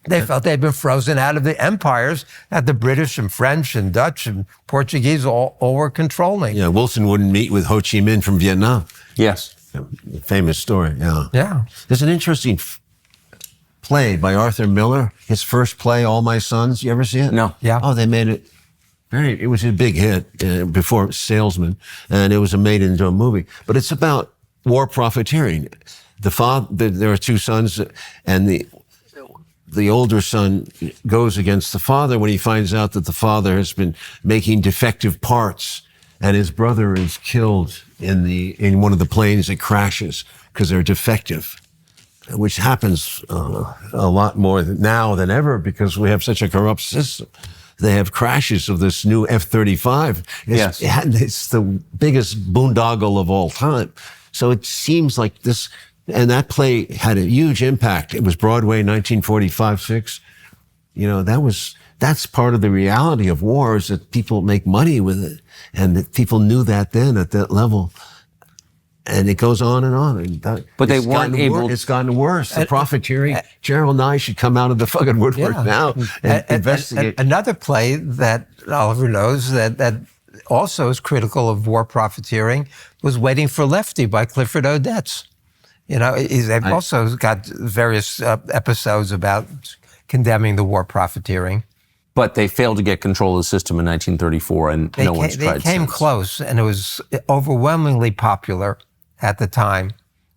They felt they'd been frozen out of the empires that the British and French and Dutch and Portuguese all were controlling. Yeah, Wilson wouldn't meet with Ho Chi Minh from Vietnam. Yes. Famous story, yeah. Yeah. There's an interesting play by Arthur Miller, his first play, All My Sons. You ever see it? No. Yeah. Oh, they made it. It was a big hit before Salesman, and it was made into a movie. But it's about war profiteering. There are two sons, and the older son goes against the father when he finds out that the father has been making defective parts, and his brother is killed in one of the planes that crashes because they're defective, which happens a lot more now than ever because we have such a corrupt system. They have crashes of this new F-35. Yes. It's the biggest boondoggle of all time. So it seems like this, and that play had a huge impact. It was Broadway, 1945-6. You know, that's part of the reality of war, is that people make money with it. And that people knew that then at that level. And it goes on and on. But they weren't able. It's gotten worse. The profiteering. Gerald Nye should come out of the fucking woodwork now and investigate. Another play that Oliver knows that also is critical of war profiteering was Waiting for Lefty by Clifford Odets. You know, they've also got various episodes about condemning the war profiteering. But they failed to get control of the system in 1934, and no one's tried since. They came close, and it was overwhelmingly popular at the time.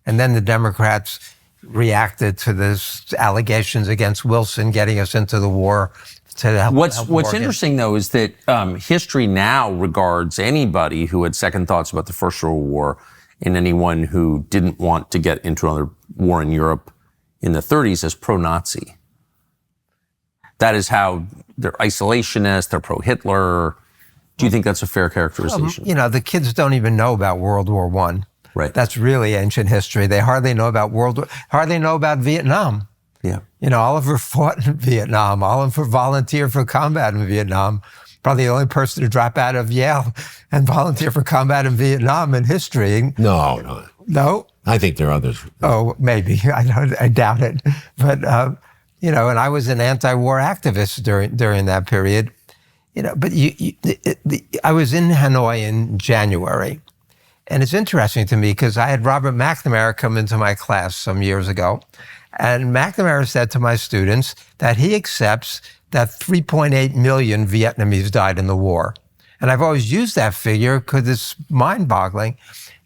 And then the Democrats reacted to this allegations against Wilson getting us into the war. What's interesting, though, is that history now regards anybody who had second thoughts about the First World War and anyone who didn't want to get into another war in Europe in the 30s as pro-Nazi. That is how they're isolationist, they're pro-Hitler. Do you think that's a fair characterization? You know, the kids don't even know about World War I. Right. That's really ancient history. They hardly know about hardly know about Vietnam. Yeah. You know, Oliver fought in Vietnam. Oliver volunteered for combat in Vietnam. Probably the only person to drop out of Yale and volunteer for combat in Vietnam in history. No. No? I think there are others. Oh, maybe. I doubt it. But, you know, and I was an anti-war activist during that period. You know, but I was in Hanoi in January. And it's interesting to me because I had Robert McNamara come into my class some years ago. And McNamara said to my students that he accepts that 3.8 million Vietnamese died in the war. And I've always used that figure because it's mind-boggling.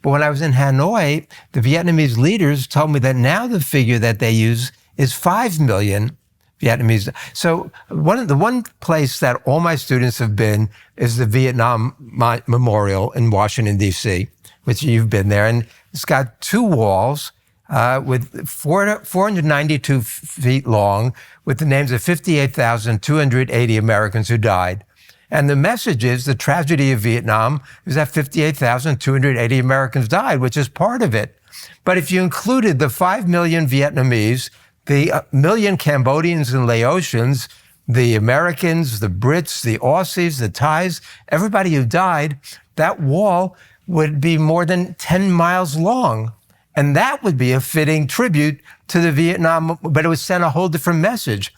But when I was in Hanoi, the Vietnamese leaders told me that now the figure that they use is 5 million Vietnamese. So the one place that all my students have been is the Vietnam Memorial in Washington, D.C., which you've been there. And it's got 2 walls with 492 feet long with the names of 58,280 Americans who died. And the message is the tragedy of Vietnam is that 58,280 Americans died, which is part of it. But if you included the 5 million Vietnamese, the million Cambodians and Laotians, the Americans, the Brits, the Aussies, the Thais, everybody who died, that wall would be more than 10 miles long. And that would be a fitting tribute to the Vietnam, but it would send a whole different message.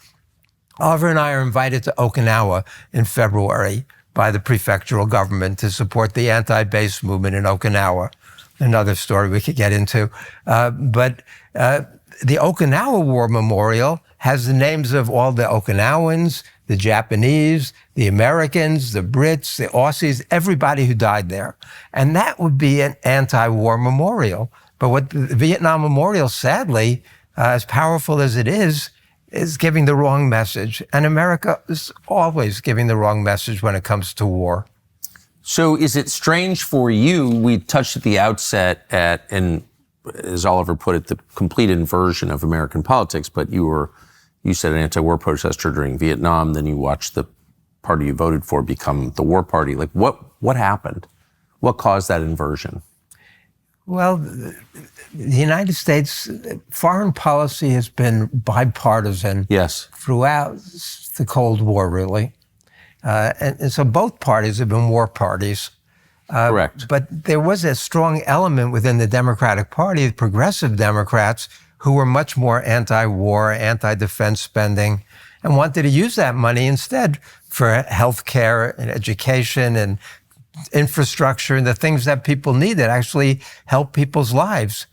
Oliver and I are invited to Okinawa in February by the prefectural government to support the anti-base movement in Okinawa. Another story we could get into. But the Okinawa War Memorial has the names of all the Okinawans, the Japanese, the Americans, the Brits, the Aussies, everybody who died there. And that would be an anti-war memorial. But what the Vietnam Memorial, sadly, as powerful as it is giving the wrong message. And America is always giving the wrong message when it comes to war. So is it strange for you, we touched at the outset at, and as Oliver put it, the complete inversion of American politics, but you said an anti-war protester during Vietnam, then you watched the party you voted for become the war party. Like what happened? What caused that inversion? Well, the United States foreign policy has been bipartisan throughout the Cold War, really. And so both parties have been war parties. Correct. But there was a strong element within the Democratic Party, the progressive Democrats, who were much more anti-war, anti-defense spending, and wanted to use that money instead for health care and education and infrastructure and the things that people need that actually help people's lives.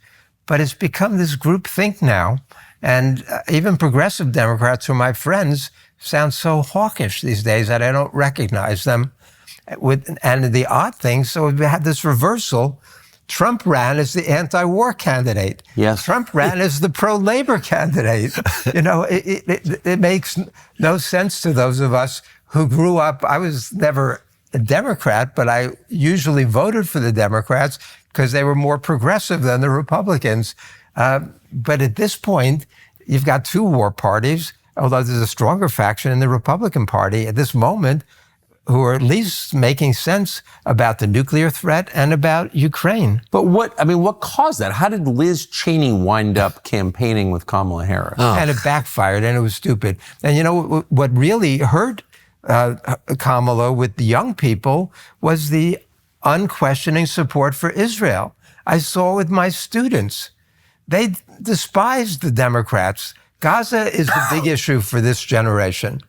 But it's become this groupthink now. And even progressive Democrats who are my friends sound so hawkish these days that I don't recognize them. And the odd thing, so we had this reversal. Trump ran as the anti-war candidate. Yes. Trump ran as the pro-labor candidate. You know, it makes no sense to those of us who grew up. I was never a Democrat, but I usually voted for the Democrats because they were more progressive than the Republicans. But at this point, you've got 2 war parties, although there's a stronger faction in the Republican Party at this moment who are at least making sense about the nuclear threat and about Ukraine. But what caused that? How did Liz Cheney wind up campaigning with Kamala Harris? And it backfired, and it was stupid. And you know what really hurt Kamala with the young people was the unquestioning support for Israel. I saw with my students. They despised the Democrats. Gaza is the big issue for this generation.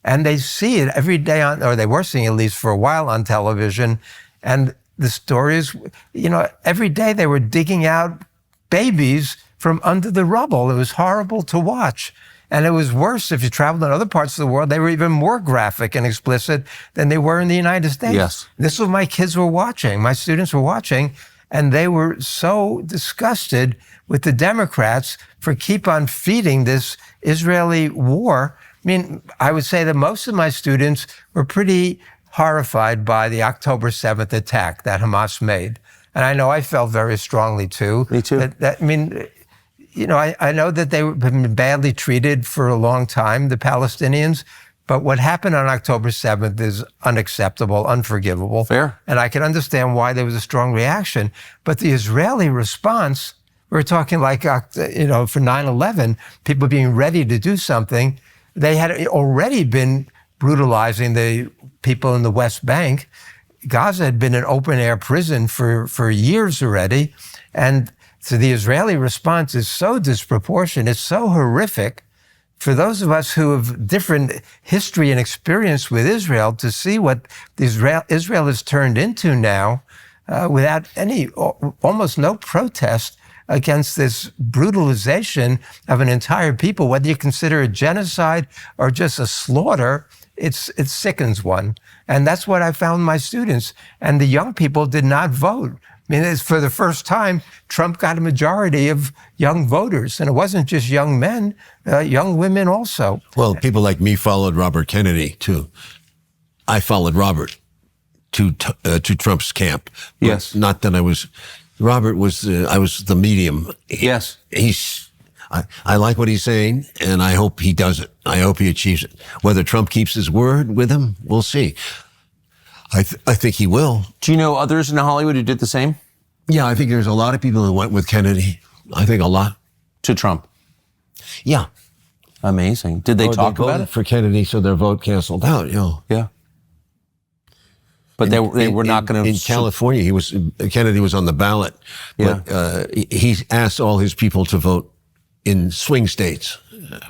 And they see it every day or they were seeing it at least for a while on television. And the stories, you know, every day they were digging out babies from under the rubble. It was horrible to watch. And it was worse if you traveled in other parts of the world. They were even more graphic and explicit than they were in the United States. Yes. This is what my kids were watching. My students were watching. And they were so disgusted with the Democrats for keep on feeding this Israeli war. I mean, I would say that most of my students were pretty horrified by the October 7th attack that Hamas made. And I know I felt very strongly too. Me too. I mean, you know, I know that they have been badly treated for a long time, the Palestinians. But what happened on October 7th is unacceptable, unforgivable. Fair. And I can understand why there was a strong reaction. But the Israeli response We're talking like, for 9/11, people being ready to do something. They had already been brutalizing the people in the West Bank. Gaza had been an open-air prison for years already. And so the Israeli response is so disproportionate, it's so horrific. For those of us who have different history and experience with Israel, to see what Israel has turned into now, without almost no protest against this brutalization of an entire people, whether you consider it genocide or just a slaughter, it sickens one. And that's what I found my students. And the young people did not vote. I mean, it's for the first time, Trump got a majority of young voters. And it wasn't just young men, young women also. Well, people like me followed Robert Kennedy, too. I followed Robert to Trump's camp. Yes. Not that I was... Robert was... I was the medium. Yes. I like what he's saying, and I hope he does it. I hope he achieves it. Whether Trump keeps his word with him, we'll see. I think he will. Do you know others in Hollywood who did the same? Yeah, I think there's a lot of people who went with Kennedy. I think a lot. To Trump? Yeah. Amazing. Did they talk about it? For Kennedy, so their vote canceled out, Yeah. But they were not going to... In California, Kennedy was on the ballot. Yeah. But he asked all his people to vote in swing states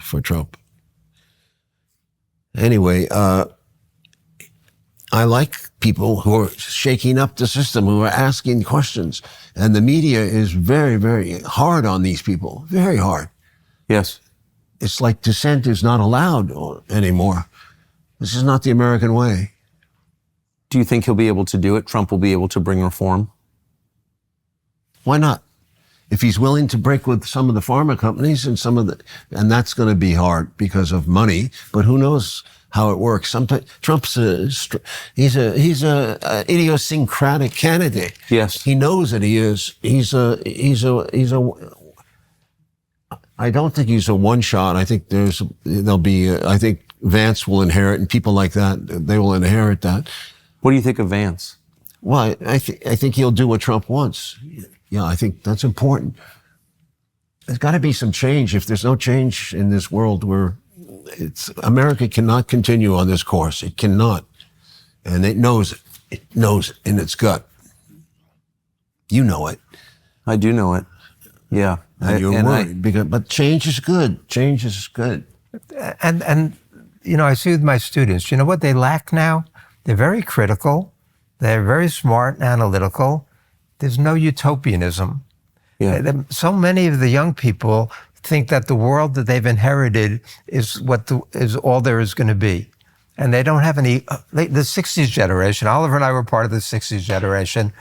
for Trump. Anyway, I like people who are shaking up the system, who are asking questions. And the media is very, very hard on these people. Very hard. Yes. It's like dissent is not allowed anymore. This is not the American way. Do you think he'll be able to do it? Trump will be able to bring reform? Why not? If he's willing to break with some of the pharma companies and and that's going to be hard because of money, but who knows how it works. Sometimes Trump's he's a idiosyncratic candidate. Yes. He knows that he is. I don't think he's a one shot. I think I think Vance will inherit, and people like that, they will inherit that. What do you think of Vance? Well, I think he'll do what Trump wants. Yeah, I think that's important. There's got to be some change. If there's no change in this world, America cannot continue on this course. It cannot. And it knows it. It knows it in its gut. You know it. I do know it. Yeah. And you're worried. But change is good. Change is good. And I see with my students, you know what they lack now? They're very critical. They're very smart and analytical. There's no utopianism. Yeah. So many of the young people think that the world that they've inherited is is all there is going to be. And they don't have any, the 60s generation, Oliver and I were part of the 60s generation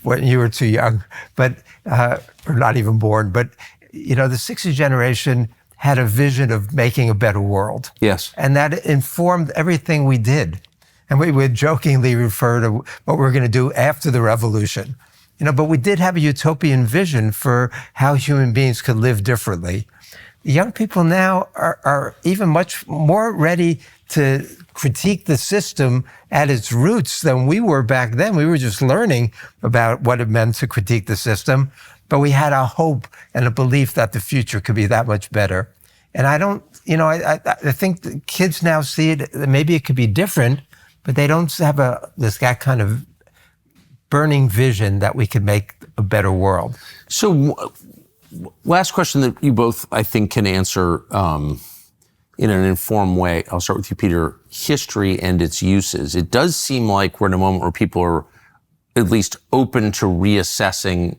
when you were too young, but, or not even born, but, the 60s generation had a vision of making a better world. Yes. And that informed everything we did. And we would jokingly refer to what we're going to do after the revolution. But we did have a utopian vision for how human beings could live differently. The young people now are even much more ready to critique the system at its roots than we were back then. We were just learning about what it meant to critique the system, but we had a hope and a belief that the future could be that much better. And I think the kids now see it, maybe it could be different, but they don't have that kind of burning vision that we could make a better world. So, last question that you both, I think, can answer in an informed way. I'll start with you, Peter. History and its uses. It does seem like we're in a moment where people are at least open to reassessing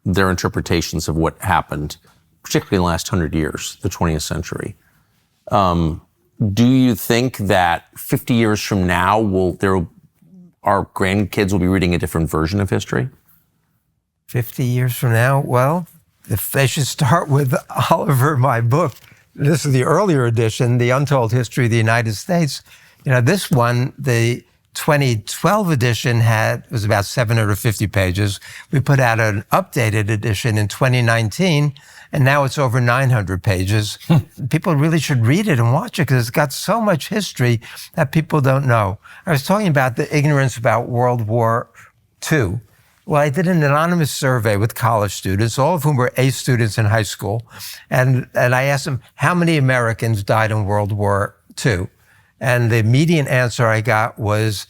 their interpretations of what happened, particularly in the last 100 years, the 20th century. Do you think that 50 years from now, our grandkids will be reading a different version of history? 50 years from now? Well, if they should start with Oliver, my book. This is the earlier edition, The Untold History of the United States. This one, the 2012 edition was about 750 pages. We put out an updated edition in 2019, and now it's over 900 pages. People really should read it and watch it because it's got so much history that people don't know. I was talking about the ignorance about World War II. Well, I did an anonymous survey with college students, all of whom were A students in high school. And I asked them, how many Americans died in World War II? And the median answer I got was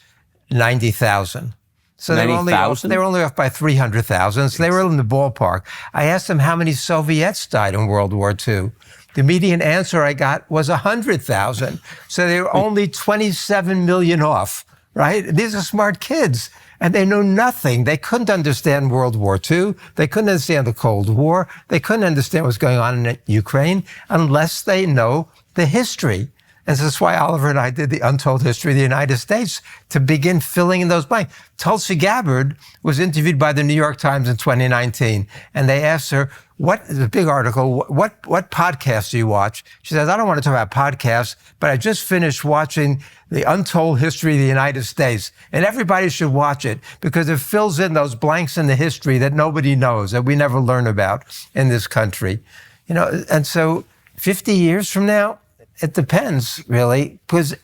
90,000. So they were only off by 300,000. So they were in the ballpark. I asked them how many Soviets died in World War II. The median answer I got was 100,000. So they were only 27 million off, right? These are smart kids. And they know nothing. They couldn't understand World War II. They couldn't understand the Cold War. They couldn't understand what's going on in Ukraine unless they know the history. And so that's why Oliver and I did the Untold History of the United States, to begin filling in those blanks. Tulsi Gabbard was interviewed by the New York Times in 2019, and they asked her, the big article, what podcasts do you watch? She says, I don't want to talk about podcasts, but I just finished watching the Untold History of the United States, and everybody should watch it because it fills in those blanks in the history that nobody knows, that we never learn about in this country. You know, and so 50 years from now, it depends, really, because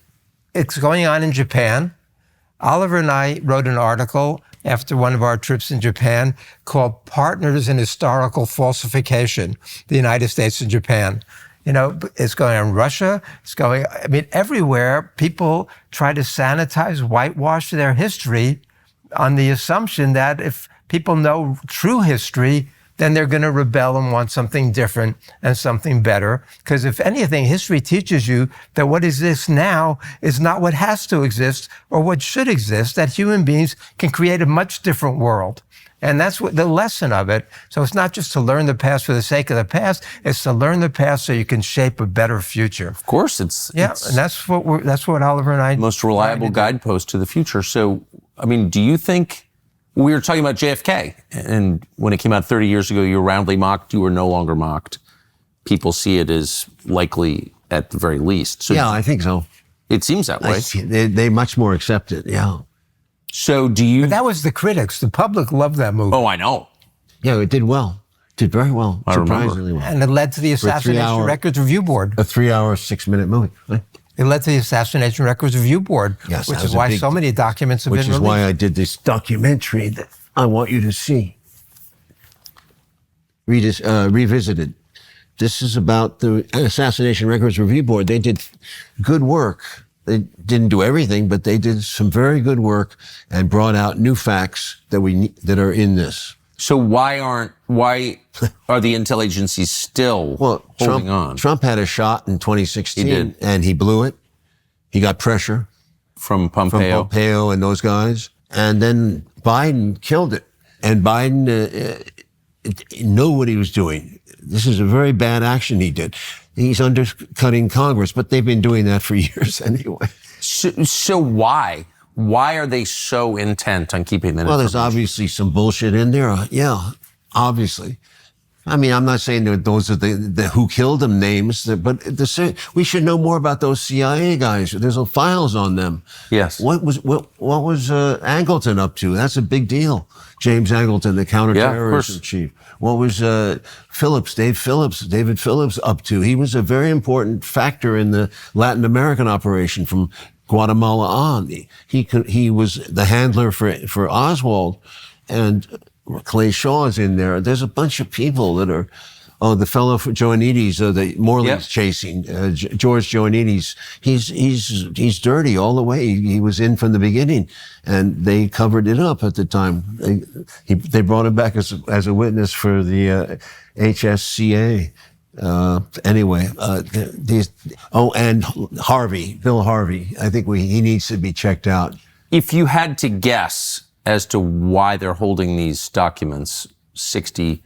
it's going on in Japan. Oliver and I wrote an article after one of our trips in Japan called Partners in Historical Falsification, the United States and Japan. You know, it's going on in Russia. Everywhere people try to sanitize, whitewash their history on the assumption that if people know true history, then they're going to rebel and want something different and something better. Because if anything, history teaches you that what exists now is not what has to exist or what should exist, that human beings can create a much different world. And that's what the lesson of it. So it's not just to learn the past for the sake of the past, it's to learn the past so you can shape a better future. Of course, and that's what Oliver and I... Most reliable guidepost to the future. So, I mean, do you think... We were talking about JFK, and when it came out 30 years ago, you were roundly mocked. You were no longer mocked. People see it as likely at the very least. So yeah, I think so. It seems that way. They much more accept it, yeah. So do you... But that was the critics. The public loved that movie. Oh, I know. Yeah, it did well. Did very well. Surprisingly well. And it led to the Assassination Records Review Board. A 3-hour, 6-minute movie. Right? It led to the Assassination Records Review Board, yes, which is why so many documents have been released. Which is why I did this documentary that I want you to see. Revisited. This is about the Assassination Records Review Board. They did good work. They didn't do everything, but they did some very good work and brought out new facts that are in this. So why are the intel agencies still holding on? Trump had a shot in 2016, he did. And he blew it. He got pressure from Pompeo and those guys, and then Biden killed it. And Biden knew what he was doing. This is a very bad action he did. He's undercutting Congress, but they've been doing that for years anyway. So why? Why are they so intent on keeping that? Well, there's obviously some bullshit in there. Yeah, obviously. I mean, I'm not saying that those are the who killed them names, but we should know more about those CIA guys. There's files on them. Yes. What was Angleton up to? That's a big deal. James Angleton, the counterterrorism chief. What was David Phillips up to? He was a very important factor in the Latin American operation from Guatemala on. He was the handler for Oswald, and Clay Shaw is in there. There's a bunch of people that are, the fellow for Joannides, the Morley's chasing, George Joannides. He's dirty all the way. He was in from the beginning, and they covered it up at the time. They brought him back as a witness for the HSCA. And Bill Harvey. I think he needs to be checked out. If you had to guess as to why they're holding these documents 60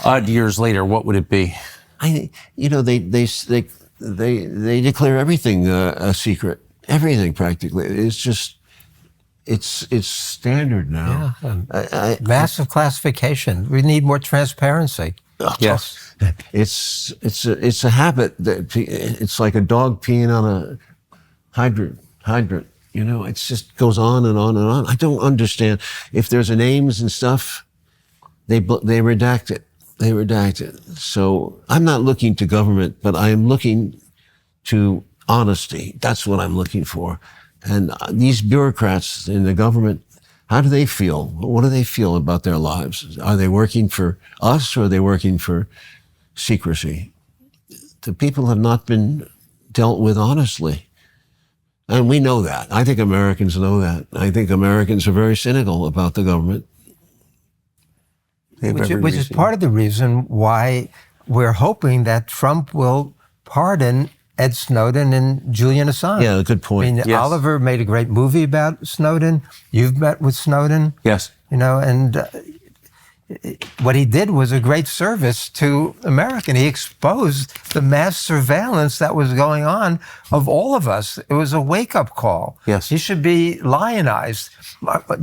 odd years later, what would it be? They declare everything a secret, everything practically. It's just, it's standard now. Yeah. Massive classification. We need more transparency. Yes. It's a habit that it's like a dog peeing on a hydrant. You know, it just goes on and on and on. I don't understand. If there's names and stuff, they redact it. They redact it. So I'm not looking to government, but I am looking to honesty. That's what I'm looking for. And these bureaucrats in the government, How do they feel? What do they feel about their lives? Are they working for us or are they working for secrecy? The people have not been dealt with honestly. And we know that. I think Americans know that. I think Americans are very cynical about the government. Which is part of the reason why we're hoping that Trump will pardon Ed Snowden and Julian Assange. Yeah, good point. I mean, Yes. Oliver made a great movie about Snowden. You've met with Snowden. Yes. You know, and what he did was a great service to America. He exposed the mass surveillance that was going on of all of us. It was a wake-up call. Yes. He should be lionized.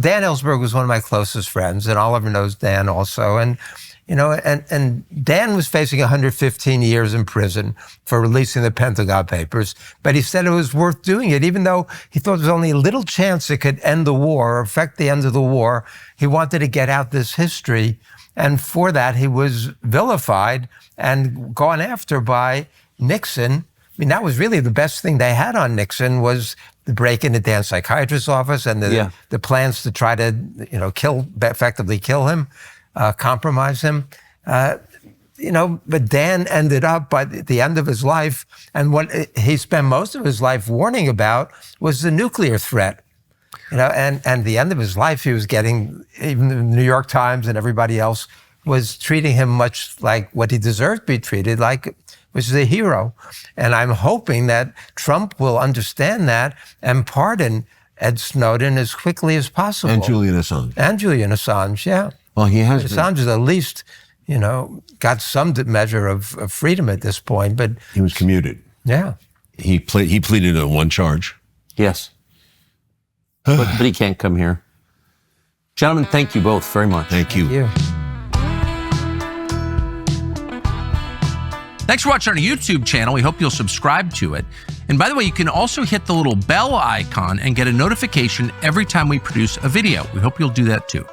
Dan Ellsberg was one of my closest friends, and Oliver knows Dan also. And you know, and Dan was facing 115 years in prison for releasing the Pentagon Papers, but he said it was worth doing it, even though he thought there was only a little chance it could end the war or affect the end of the war. He wanted to get out this history, and for that he was vilified and gone after by Nixon. I mean, that was really the best thing they had on Nixon was the break into Dan's psychiatrist's office and the plans to try to, you know, effectively kill him. Compromise him, you know, but Dan ended up by the end of his life, and what he spent most of his life warning about was the nuclear threat, you know, and the end of his life, he was getting, even the New York Times and everybody else was treating him much like what he deserved to be treated, like, which is a hero. And I'm hoping that Trump will understand that and pardon Ed Snowden as quickly as possible. And Julian Assange. Yeah. Well, he has Assange is at least, you know, got some measure of freedom at this point, but he was commuted. Yeah. He pleaded on one charge. Yes. but he can't come here. Gentlemen, thank you both very much. Thank you. Thank you. Thanks for watching our YouTube channel. We hope you'll subscribe to it. And by the way, you can also hit the little bell icon and get a notification every time we produce a video. We hope you'll do that too.